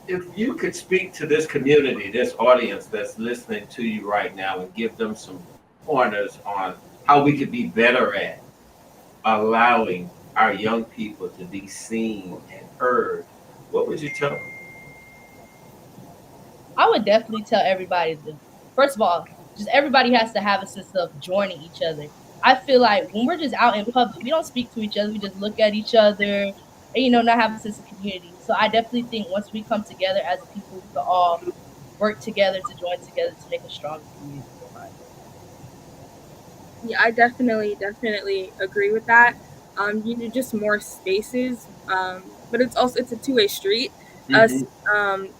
if you could speak to this community, this audience that's listening to you right now, and give them some pointers on how we could be better at allowing our young people to be seen and heard, what would you tell them? I would definitely tell everybody first of all, just everybody has to have a sense of joining each other. I feel like when we're just out in public, we don't speak to each other. We just look at each other and, not have a sense of community. So I definitely think once we come together as a people, we can all work together to join together to make a stronger community. Yeah, I definitely agree with that. You need just more spaces, but it's a two-way street. Us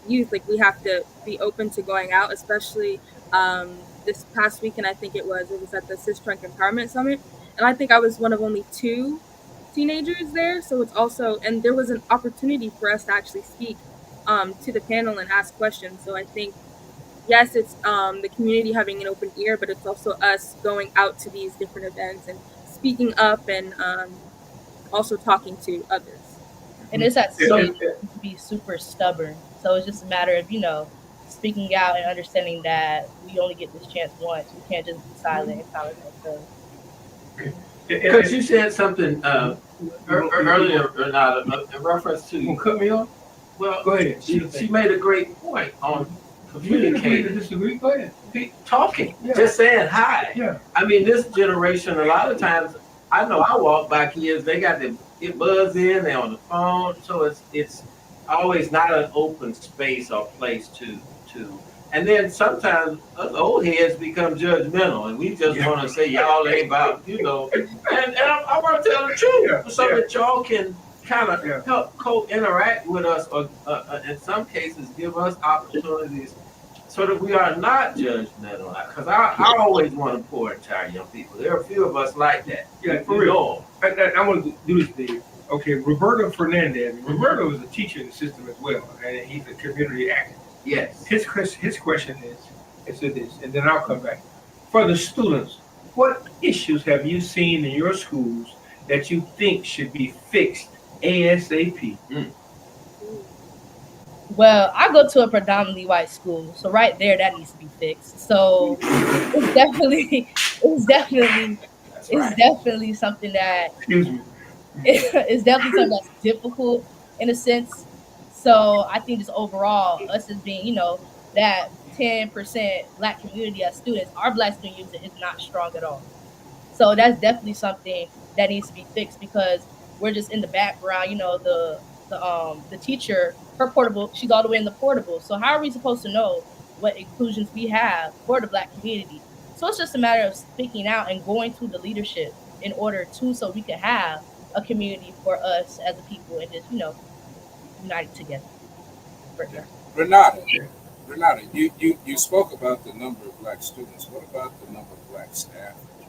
youth, like, we have to be open to going out, especially this past weekend. I think it was at the Cis Trunk Empowerment Summit, and I think I was one of only 2 teenagers there. So it's also, and there was an opportunity for us to actually speak to the panel and ask questions. So I think, yes, it's the community having an open ear, but it's also us going out to these different events and speaking up and also talking to others. And it's at so easy to be super stubborn. So it's just a matter of, speaking out and understanding that we only get this chance once. We can't just be silent and silence ourselves. Because you said something earlier, Renata, in reference to. You cut me off? Well, go ahead. She made a great point on communicating. Disagree? Go ahead. Talking, just saying hi. Yeah. I mean, this generation, a lot of times, I know I walk by kids, they got the buzz in, they're on the phone, so it's always not an open space or place to. And then sometimes us old heads become judgmental, and we just want to say y'all ain't about, And I want to tell the truth, so that y'all can kind of help co-interact with us, or in some cases give us opportunities so that we are not judgmental. Because I always want to pour into our young people. There are a few of us like that. Yeah, for real. I want to do this thing. Okay, Roberto Fernandez. Roberto is a teacher in the system as well, and he's a community activist. Yes. His question is this, and then I'll come back. For the students, what issues have you seen in your schools that you think should be fixed ASAP? Well, I go to a predominantly white school, so right there, that needs to be fixed. So it's definitely something that it's definitely something that's difficult in a sense. So I think just overall, us as being, that 10% Black community as students, our Black student union is not strong at all. So that's definitely something that needs to be fixed, because we're just in the background. The teacher, her portable, she's all the way in the portable. So how are we supposed to know what inclusions we have for the Black community? So it's just a matter of speaking out and going to the leadership in order to, so we can have a community for us as a people and just, united together. Renata, you spoke about the number of Black students. What about the number of Black staff at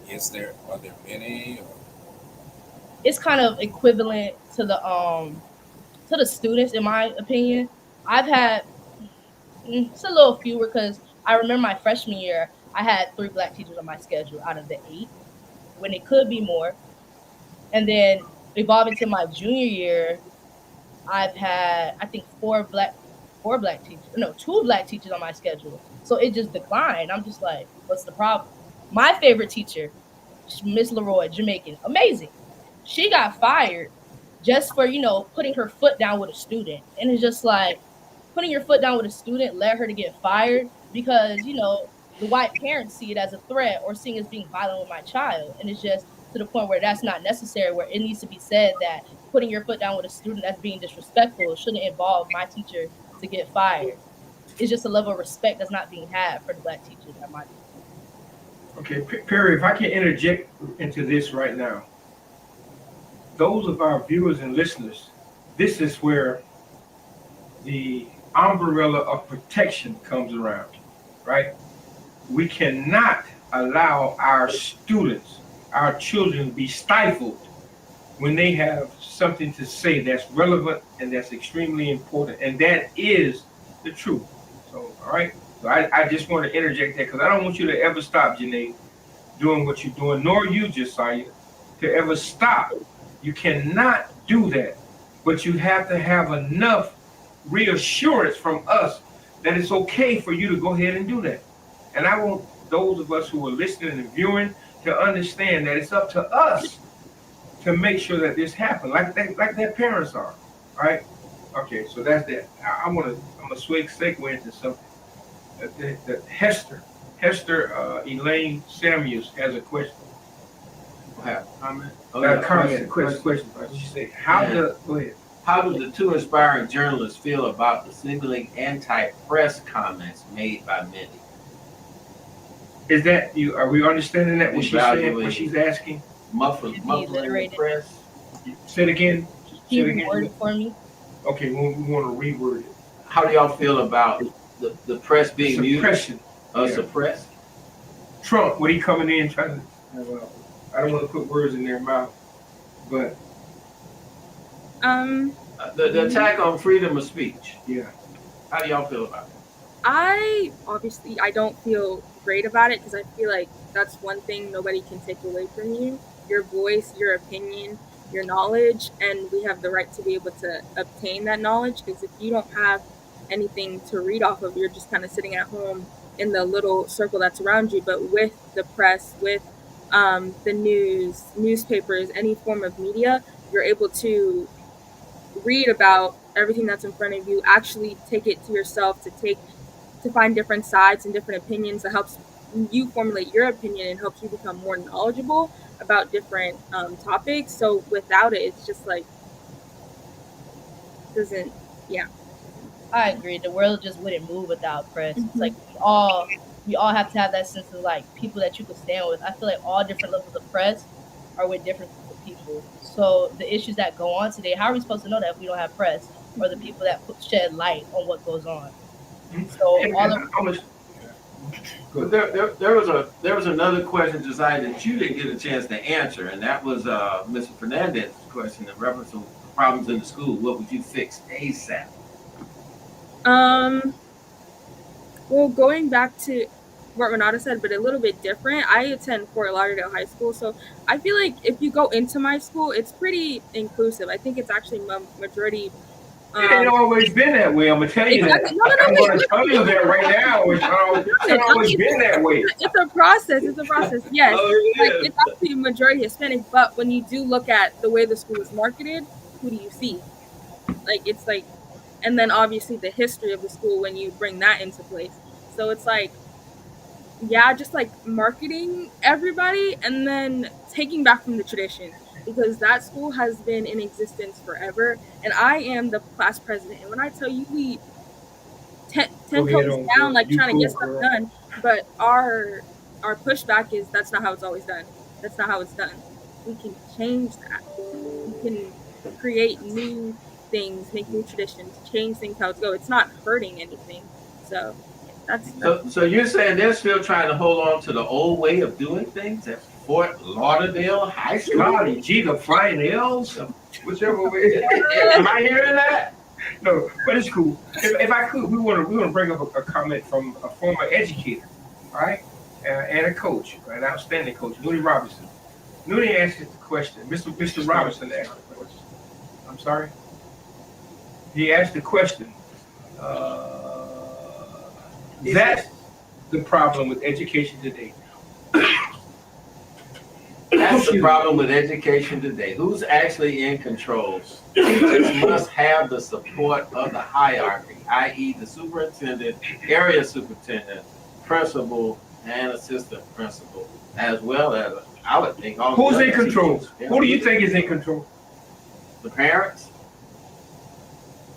your school? Are there many? Or? It's kind of equivalent to the students, in my opinion. I've had it's a little fewer, because I remember my freshman year, I had 3 Black teachers on my schedule out of the 8, when it could be more. And then evolving to my junior year, I've had, I think, two black teachers on my schedule. So it just declined. I'm just like, what's the problem? My favorite teacher, Miss Leroy, Jamaican, amazing. She got fired just for, putting her foot down with a student. And it's just like, putting your foot down with a student led her to get fired because, the white parents see it as a threat or seeing it as being violent with my child. And it's just to the point where that's not necessary, where it needs to be said that putting your foot down with a student that's being disrespectful shouldn't involve my teacher to get fired. It's just a level of respect that's not being had for the black teachers at my school. Okay, Perry, if I can interject into this right now. Those of our viewers and listeners, this is where the umbrella of protection comes around, right? We cannot allow our students, our children, to be stifled when they have something to say that's relevant and that's extremely important, and that is the truth. So, all right. So I just want to interject that because I don't want you to ever stop, Janae, doing what you're doing, nor you, Jahziah, to ever stop. You cannot do that, but you have to have enough reassurance from us that it's okay for you to go ahead and do that. And I want those of us who are listening and viewing to understand that it's up to us to make sure that this happens, like their parents are, right? Okay, so that's that. I'm gonna segue into something. That Hester Elaine Samuels has a question. Have a comment? Question. She said, go ahead. How do the two inspiring journalists feel about the seemingly anti-press comments made by many? Is that you? Are we understanding that what she's saying? What she's asking? Muffling the press. Say it again. Can you reword it for me? Okay, we want to reword it. How do y'all feel about the press being suppression? Suppressed? Trump, when he coming in trying to, I don't want to put words in their mouth, but the attack on freedom of speech. Yeah. How do y'all feel about it? I don't feel great about it because I feel like that's one thing nobody can take away from you. Your voice, your opinion, your knowledge, and we have the right to be able to obtain that knowledge, because if you don't have anything to read off of, you're just kind of sitting at home in the little circle that's around you. But with the press, with the news, newspapers, any form of media, you're able to read about everything that's in front of you, actually take it to yourself, to find different sides and different opinions that helps you formulate your opinion and helps you become more knowledgeable about different topics. So without it, it's just like, I agree. The world just wouldn't move without press. It's like we all have to have that sense of like people that you can stand with. I feel like all different levels of press are with different people. So the issues that go on today, how are we supposed to know that if we don't have press or the people that shed light on what goes on? So there was another question, Jahziah, that you didn't get a chance to answer, and that was Mr. Fernandez's question in reference to problems in the school. What would you fix ASAP? Well, going back to what Renada said, but a little bit different. I attend Fort Lauderdale High School, so I feel like if you go into my school, it's pretty inclusive. I think it's actually majority. It ain't always been that way. I'm gonna tell you that. I'm gonna tell you that right now. It's not always been that way. It's a process. Yes, like it's actually majority Hispanic. But when you do look at the way the school is marketed, who do you see? Like it's like, and then obviously the history of the school when you bring that into place. So it's like, yeah, just like marketing everybody and then taking back from the tradition, because that school has been in existence forever. And I am the class president. And when I tell you we 10 toes down, like trying to get stuff done, but our pushback is that's not how it's always done. That's not how it's done. We can change that. We can create new things, make new traditions, change things how it's go. It's not hurting anything. So So you're saying they're still trying to hold on to the old way of doing things at Fort Lauderdale High School? Golly gee, the flying L's, whichever way. Am I hearing that? No, but it's cool. If I could, we want to bring up a comment from a former educator, all right, and a coach, an outstanding coach, Noonie Robinson. Noonie asked the question. Mr. Robinson asked the question. I'm sorry. He asked the question. That's the problem with education today. That's the problem with education today. Who's actually in control? Teachers must have the support of the hierarchy, i.e. the superintendent, area superintendent, principal, and assistant principal, as well as, I would think, all Who's the in other control? teachers. Who do you think is in control? The parents?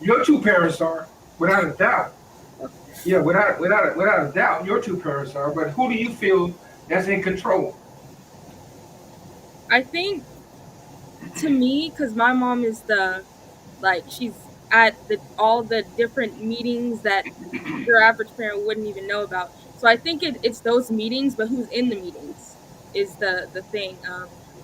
Your two parents are, without a doubt. Yeah, without a doubt, your two parents are. But who do you feel that's in control? I think, to me, because my mom is she's at all the different meetings that your average parent wouldn't even know about. So I think it's those meetings, but who's in the meetings is the thing.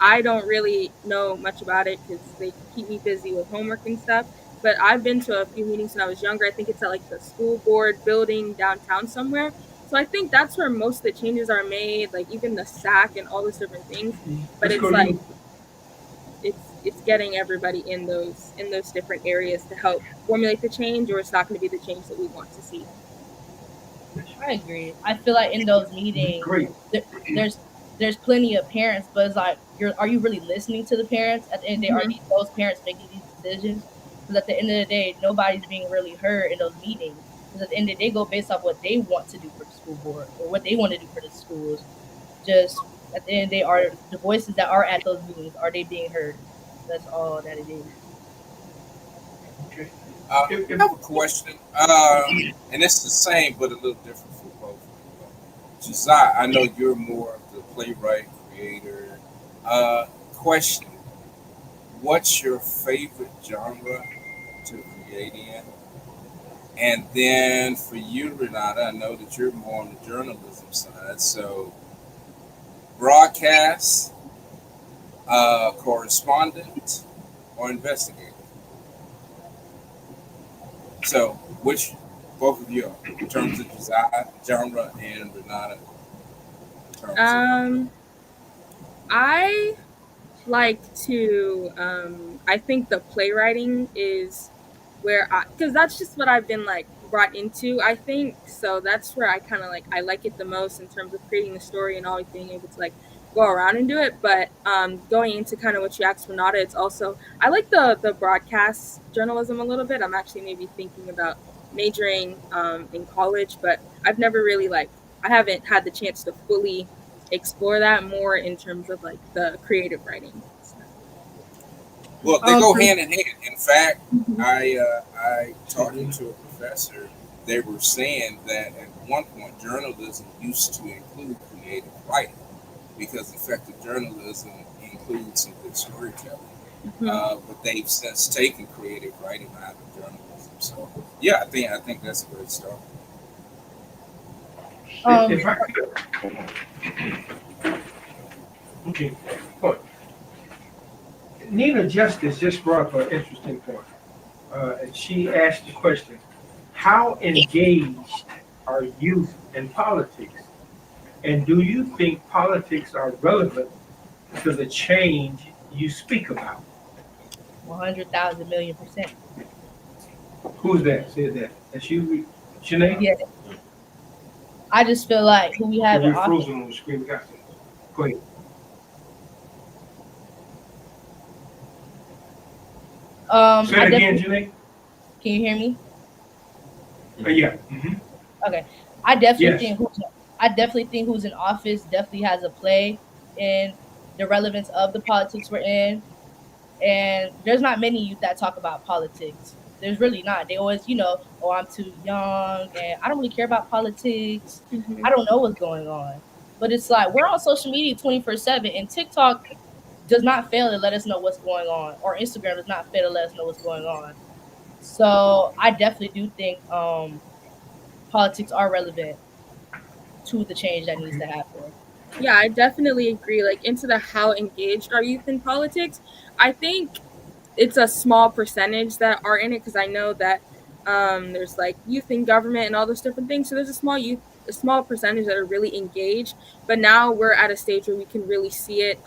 I don't really know much about it because they keep me busy with homework and stuff. But I've been to a few meetings when I was younger. I think it's at like the school board building downtown somewhere. So I think that's where most of the changes are made, like even the SAC and all those different things. But it's like it's getting everybody in those different areas to help formulate the change, or it's not going to be the change that we want to see. I agree. I feel like in those meetings, there's plenty of parents, but it's like, are you really listening to the parents? At the end of the day, are those parents making these decisions? Because at the end of the day, nobody's being really heard in those meetings. Because at the end of the day, they go based off what they want to do for the school board or what they want to do for the schools. Just at the end of the day, are the voices that are at those meetings, are they being heard? That's all that it is. Okay. I have a question, and it's the same but a little different for both. Jahziah, I know you're more of the playwright, creator. Question: what's your favorite genre to create in? And then for you, Renata, I know that you're more on the journalism side, so broadcast, correspondent, or investigator. So, which both of you are, in terms of genre and Renata? I like to. I think the playwriting is where because that's just what I've been like brought into. I think so. That's where I kind of I like it the most in terms of creating the story and always being able to go around and do it. But going into kind of what you asked Renata, it's also I like the broadcast journalism a little bit. I'm actually maybe thinking about majoring in college, but I've never really I haven't had the chance to fully explore that more in terms of the creative writing. Well, they go hand in hand. In fact, I talking to a professor, they were saying that at one point journalism used to include creative writing because effective journalism includes some good storytelling. But they've since taken creative writing out of journalism. So yeah, I think that's a great start. If I could. Okay, point. Nina Justice just brought up an interesting point. And she asked the question, how engaged are youth in politics? And do you think politics are relevant to the change you speak about? 100,000 million%. Who's that? Said that? That's you, Janae? Yeah. I just feel like who we have in office. Frozen on the screen. Go ahead. Say it again, Janae. Can you hear me? Yeah. Okay. I definitely think who's in office definitely has a play in the relevance of the politics we're in. And there's not many youth that talk about politics. There's really not. They always, oh, I'm too young and I don't really care about politics. I don't know what's going on. But it's like we're on social media 24/7 and TikTok does not fail to let us know what's going on, or Instagram does not fail to let us know what's going on. So I definitely do think politics are relevant to the change that needs to happen. Yeah, I definitely agree. Into the how engaged are youth in politics, I think it's a small percentage that are in it because I know that there's youth in government and all those different things. So there's a small percentage that are really engaged. But now we're at a stage where we can really see it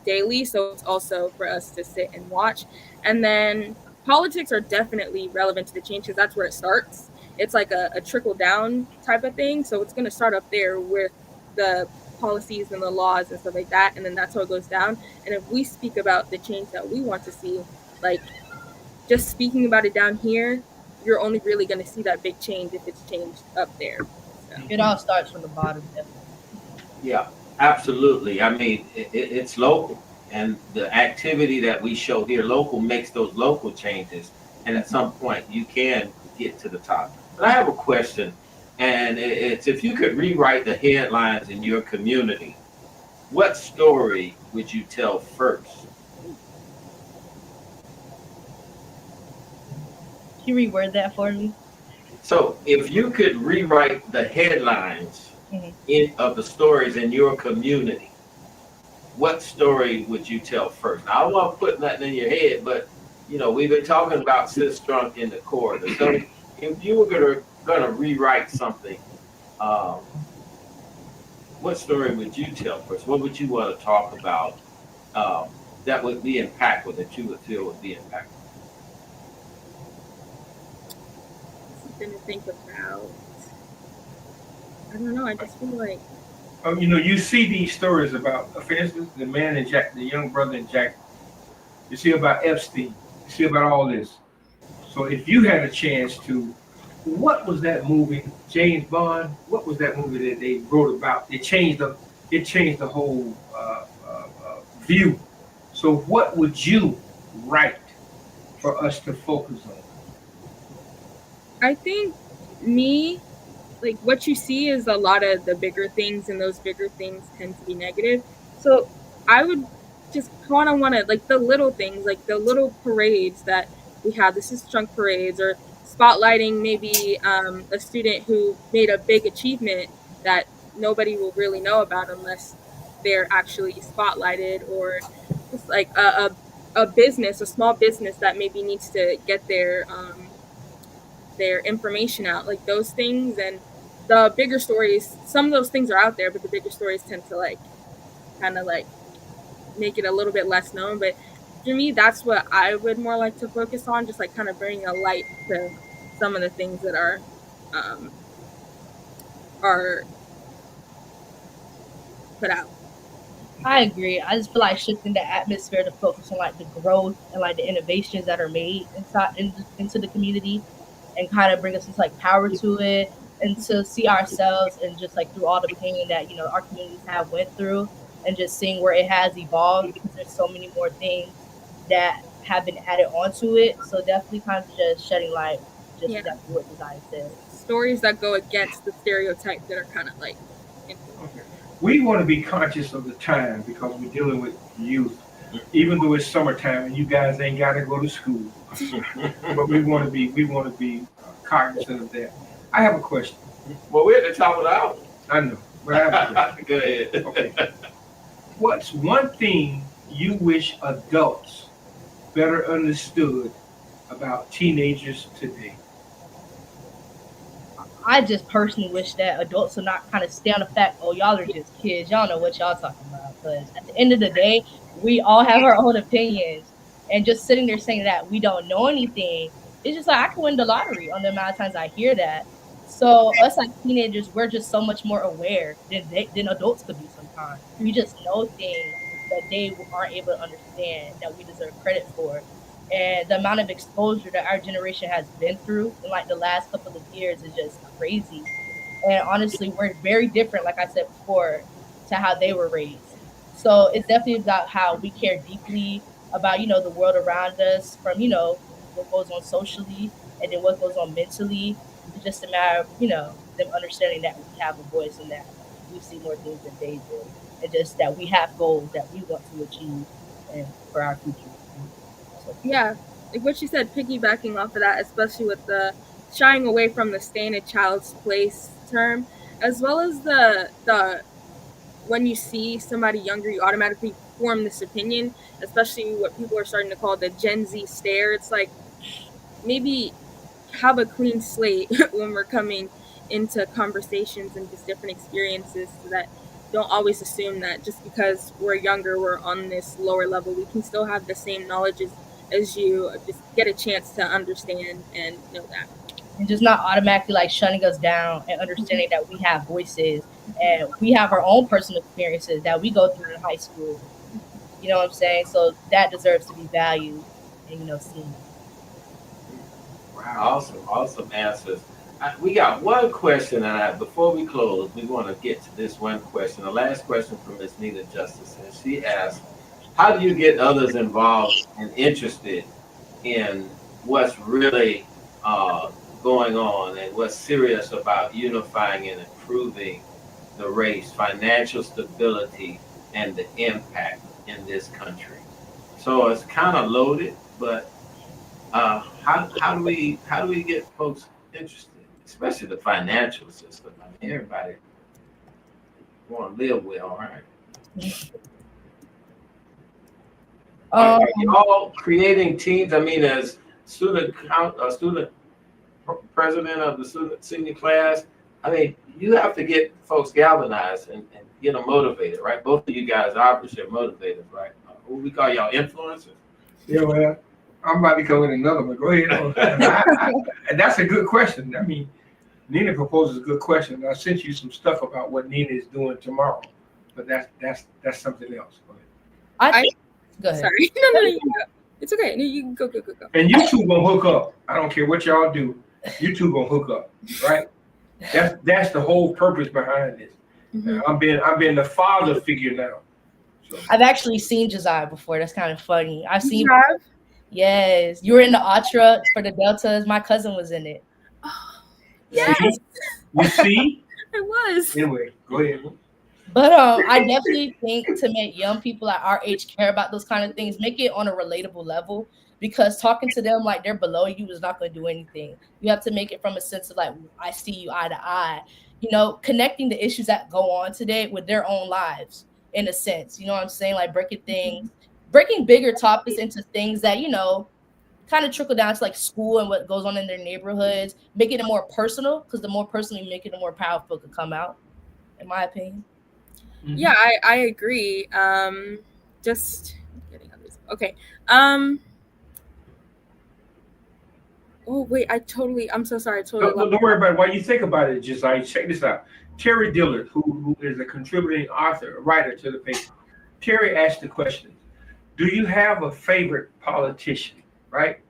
daily. So it's also for us to sit and watch. And then politics are definitely relevant to the change because that's where it starts. It's like a trickle down type of thing. So it's going to start up there with the policies and the laws and stuff like that. And then that's how it goes down. And if we speak about the change that we want to see, like just speaking about it down here, you're only really going to see that big change if it's changed up there. So. It all starts from the bottom. Yeah, absolutely. I mean, it's local, and the activity that we show here local makes those local changes. And at some point, you can get to the top. But I have a question, and it's if you could rewrite the headlines in your community, what story would you tell first? Can you reword that for me? So if you could rewrite the headlines of the stories in your community, what story would you tell first? Now, I don't want to put nothing in your head, but we've been talking about sis drunk in the corridor. So if you were gonna rewrite something, what story would you tell first? What would you want to talk about that would be impactful, that you would feel would be impactful? Something to think about. I don't know. I just feel like. You see these stories about, for instance, the man and Jack, the young brother and Jack. You see about Epstein. You see about all this. So if you had a chance to, what was that movie, James Bond? What was that movie that they wrote about? It changed the whole view. So what would you write for us to focus on? I think like what you see is a lot of the bigger things, and those bigger things tend to be negative. So I would just want to like the little things, like the little parades that we have, the Sis Drunk parades, or spotlighting maybe a student who made a big achievement that nobody will really know about unless they're actually spotlighted, or just like a business, a small business that maybe needs to get their information out, like those things. And the bigger stories, some of those things are out there, but the bigger stories tend to like kind of like make it a little bit less known. But for me, that's what I would more like to focus on, just like kind of bringing a light to some of the things that are put out. I agree. I just feel like shifting the atmosphere to focus on like the growth and like the innovations that are made into the community, and kind of bring us into like power to it, and to see ourselves and just like through all the pain that our communities have went through, and just seeing where it has evolved, because there's so many more things that have been added onto it. So definitely kind of just shedding light, just exactly what Jahziah said. Stories that go against the stereotypes that are kind of like. Okay. We want to be conscious of the time because we're dealing with youth, even though it's summertime and you guys ain't got to go to school. But we want to be cognizant of that. I have a question. Well, we're at the top of the hour. I know. But I have a question. Go ahead. Okay. What's one thing you wish adults better understood about teenagers today? I just personally wish that adults would not kind of stay on the fact, oh, y'all are just kids. Y'all know what y'all talking about. Because at the end of the day, we all have our own opinions. And just sitting there saying that we don't know anything, it's just like I can win the lottery on the amount of times I hear that. So us like teenagers, we're just so much more aware than adults could be sometimes. We just know things that they aren't able to understand, that we deserve credit for. And the amount of exposure that our generation has been through in like the last couple of years is just crazy. And honestly, we're very different, like I said before, to how they were raised. So it's definitely about how we care deeply about, the world around us, from, what goes on socially and then what goes on mentally. It's just a matter of, them understanding that we have a voice and that we see more things than they do. And just that we have goals that we want to achieve and for our future. Yeah, like what you said, piggybacking off of that, especially with the shying away from the stay in a child's place term, as well as the when you see somebody younger, you automatically form this opinion, especially what people are starting to call the Gen Z stare. It's like, maybe have a clean slate when we're coming into conversations and just different experiences, so that don't always assume that just because we're younger, we're on this lower level. We can still have the same knowledge as you just get a chance to understand and know that. And just not automatically like shutting us down and understanding that we have voices and we have our own personal experiences that we go through in high school. You know what I'm saying? So that deserves to be valued and, seen. Wow, awesome answers. We got one question, and before we close, we want to get to this one question. The last question from Ms. Nina Justice, and she asked, how do you get others involved and interested in what's really going on and what's serious about unifying and improving the race, financial stability, and the impact in this country? So it's kind of loaded, but how do we get folks interested, especially the financial system? I mean, everybody want to live well, right? Are y'all creating teams? I mean, as student president of the student senior class, I mean, you have to get folks galvanized and get them motivated, right? Both of you guys obviously are motivated, right? What we call y'all influencers. Yeah, well, I'm about to come with another one. Go ahead. And that's a good question. I mean, Nina proposes a good question. I sent you some stuff about what Nina is doing tomorrow, but that's something else. Go ahead. Go ahead. Sorry. No, you can go. It's okay. No, you can go. And you two gonna hook up. I don't care what y'all do. You two gonna hook up, right? That's the whole purpose behind this. Mm-hmm. I'm being the father figure now. So. I've actually seen Jahziah before. That's kind of funny. I've seen. You have? Yes, you were in the Ultra for the Deltas. My cousin was in it. Oh, yes. You see? I was. Anyway, go ahead. But I definitely think to make young people at our age care about those kind of things, make it on a relatable level, because talking to them like they're below you is not going to do anything. You have to make it from a sense of like, I see you eye to eye, connecting the issues that go on today with their own lives in a sense, you know what I'm saying? Like breaking bigger topics into things that, kind of trickle down to like school and what goes on in their neighborhoods, making it more personal, because the more personal you make it, the more powerful it can come out, in my opinion. Yeah, I agree. Just getting others. Okay. Oh wait, I'm so sorry. Don't worry about it. While you think about it, Jahziah, check this out. Terry Dillard, who is a contributing author, a writer to the paper. Terry asked the question, do you have a favorite politician, right?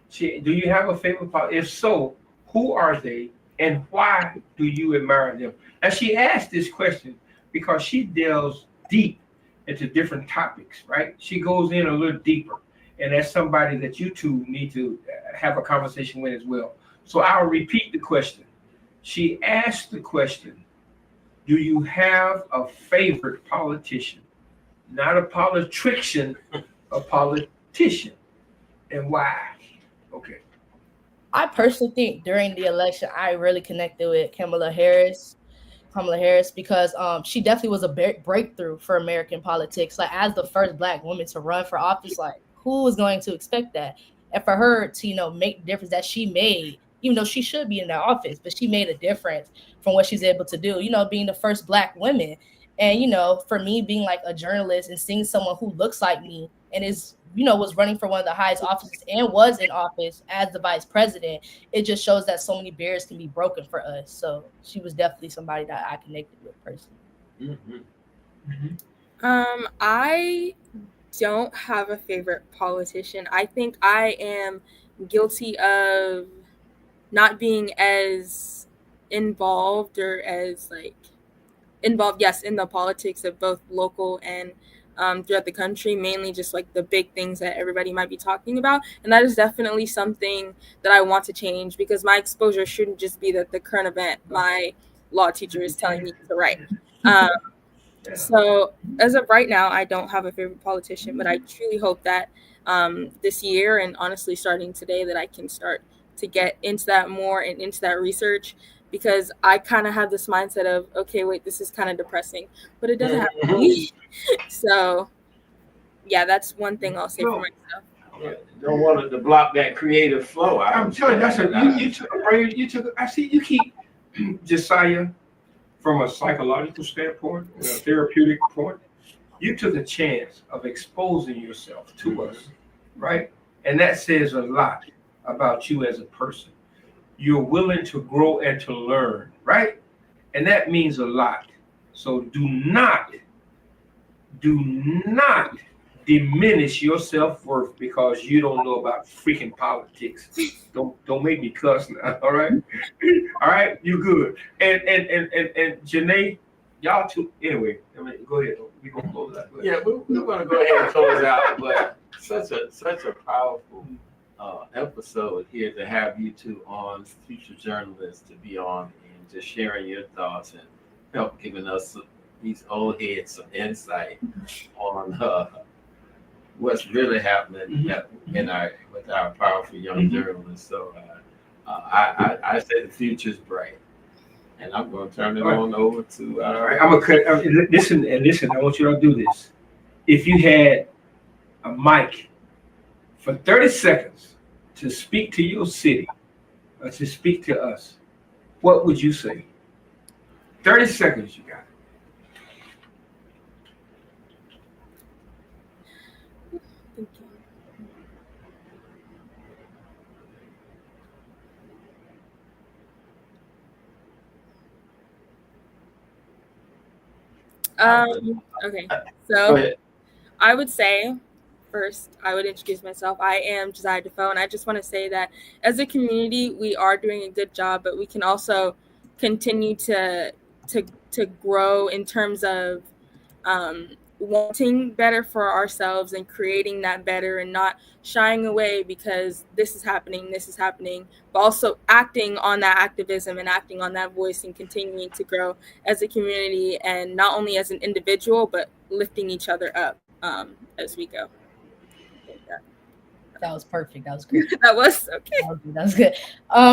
Do you have a favorite politician? If so, who are they and why do you admire them? And she asked this question because she delves deep into different topics, right? She goes in a little deeper. And that's somebody that you two need to have a conversation with as well. So I'll repeat the question. She asked the question, do you have a favorite politician? Not a politician, a politician. And why? Okay. I personally think during the election, I really connected with Kamala Harris, because she definitely was a breakthrough for American politics. Like, as the first Black woman to run for office, like, who was going to expect that? And for her to, make the difference that she made, even though she should be in that office, but she made a difference from what she's able to do, being the first Black woman. And, for me being like a journalist and seeing someone who looks like me and is, was running for one of the highest offices and was in office as the vice president, it just shows that so many barriers can be broken for us. So she was definitely somebody that I connected with personally. I don't have a favorite politician. I think I am guilty of not being as involved in the politics of both local and throughout the country, mainly just like the big things that everybody might be talking about. And that is definitely something that I want to change, because my exposure shouldn't just be the current event my law teacher is telling me to write. So as of right now, I don't have a favorite politician, but I truly hope that this year, and honestly starting today, that I can start to get into that more and into that research, because I kind of have this mindset of, okay, wait, this is kind of depressing, but it doesn't have to be. So yeah, that's one thing I'll say for myself. Don't want it to block that creative flow. I'm telling you, you took. I see you keep Jahziah from a psychological standpoint, a therapeutic point. You took a chance of exposing yourself to us, right? And that says a lot about you as a person. You're willing to grow and to learn, right? And that means a lot. So do not diminish your self-worth because you don't know about freaking politics. Don't make me cuss now, all right? All right, you good. And Janae, y'all two, anyway, I mean, go ahead. We're gonna close that. Yeah, we're gonna go ahead and close out, but such a powerful episode here to have you two on, future journalists, to be on and just sharing your thoughts and help giving us these old heads some insight on what's really happening with our powerful young journalists. So I say the future's bright, and I'm going to turn it on over to. All right, I'm gonna cut. Listen. I want you to do this. If you had a mic for 30 seconds to speak to your city or to speak to us, what would you say? 30 seconds, you got it. Thank you. Okay, so I would say, first, I would introduce myself. I am Jahziah Defoe, and I just want to say that as a community, we are doing a good job, but we can also continue to grow in terms of wanting better for ourselves and creating that better, and not shying away because this is happening, but also acting on that activism and acting on that voice and continuing to grow as a community, and not only as an individual, but lifting each other up as we go. That was perfect. That was great. That was okay. That was good.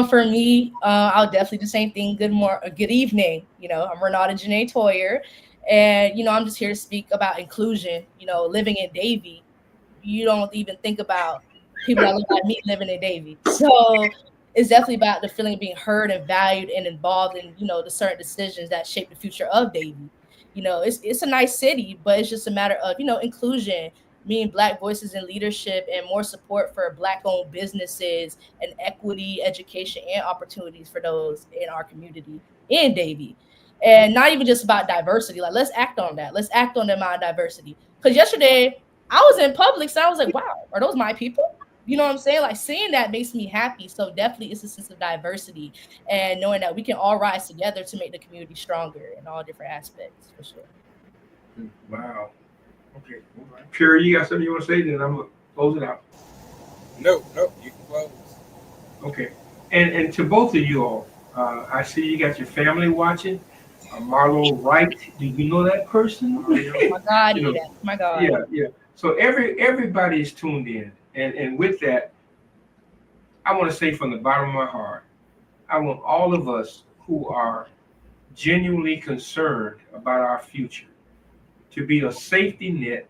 For me, I'll definitely do the same thing. Good evening. I'm Renada Janae Toyer, and I'm just here to speak about inclusion. Living in Davie, you don't even think about people that look like me living in Davie. So it's definitely about the feeling of being heard and valued and involved in the certain decisions that shape the future of Davie. It's a nice city, but it's just a matter of inclusion, meaning Black voices in leadership, and more support for Black-owned businesses, and equity, education, and opportunities for those in our community in Davie. And not even just about diversity. Like, let's act on that. Let's act on the amount of diversity. Because yesterday, I was in public, so I was like, wow, are those my people? You know what I'm saying? Like, seeing that makes me happy. So definitely it's a sense of diversity, and knowing that we can all rise together to make the community stronger in all different aspects, for sure. Wow. Okay. Pure, you got something you want to say? Then I'm going to close it out. No, you can close. Okay. And to both of you all, I see you got your family watching. Marlo Wright, do you know that person? Oh my God, my God. Yeah. So everybody is tuned in. And with that, I want to say from the bottom of my heart, I want all of us who are genuinely concerned about our future to be a safety net,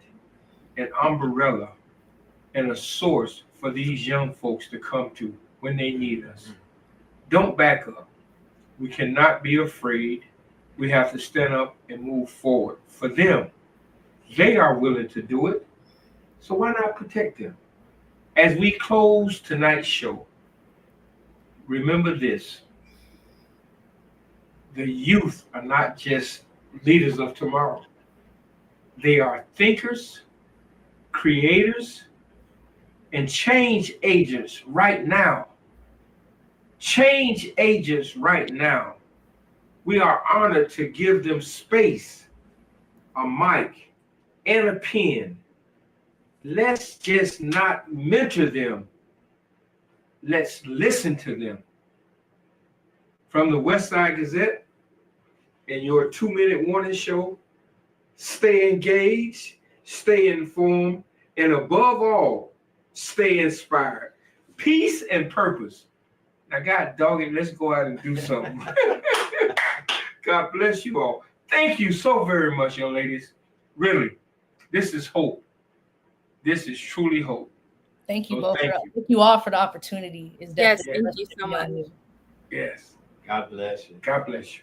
an umbrella, and a source for these young folks to come to when they need us. Don't back up. We cannot be afraid. We have to stand up and move forward. For them, they are willing to do it. So why not protect them? As we close tonight's show, remember this. The youth are not just leaders of tomorrow. They are thinkers, creators, and change agents right now. Change agents right now. We are honored to give them space, a mic, and a pen. Let's just not mentor them. Let's listen to them. From the Westside Gazette and your 2-minute warning show, stay engaged, stay informed, and above all, stay inspired. Peace and purpose. Now, God dog it, let's go out and do something. God bless you all. Thank you so very much, young ladies. Really, this is hope. This is truly hope. Thank you both. Thank you all for the opportunity. Yes, thank you so much. Yes. God bless you. God bless you.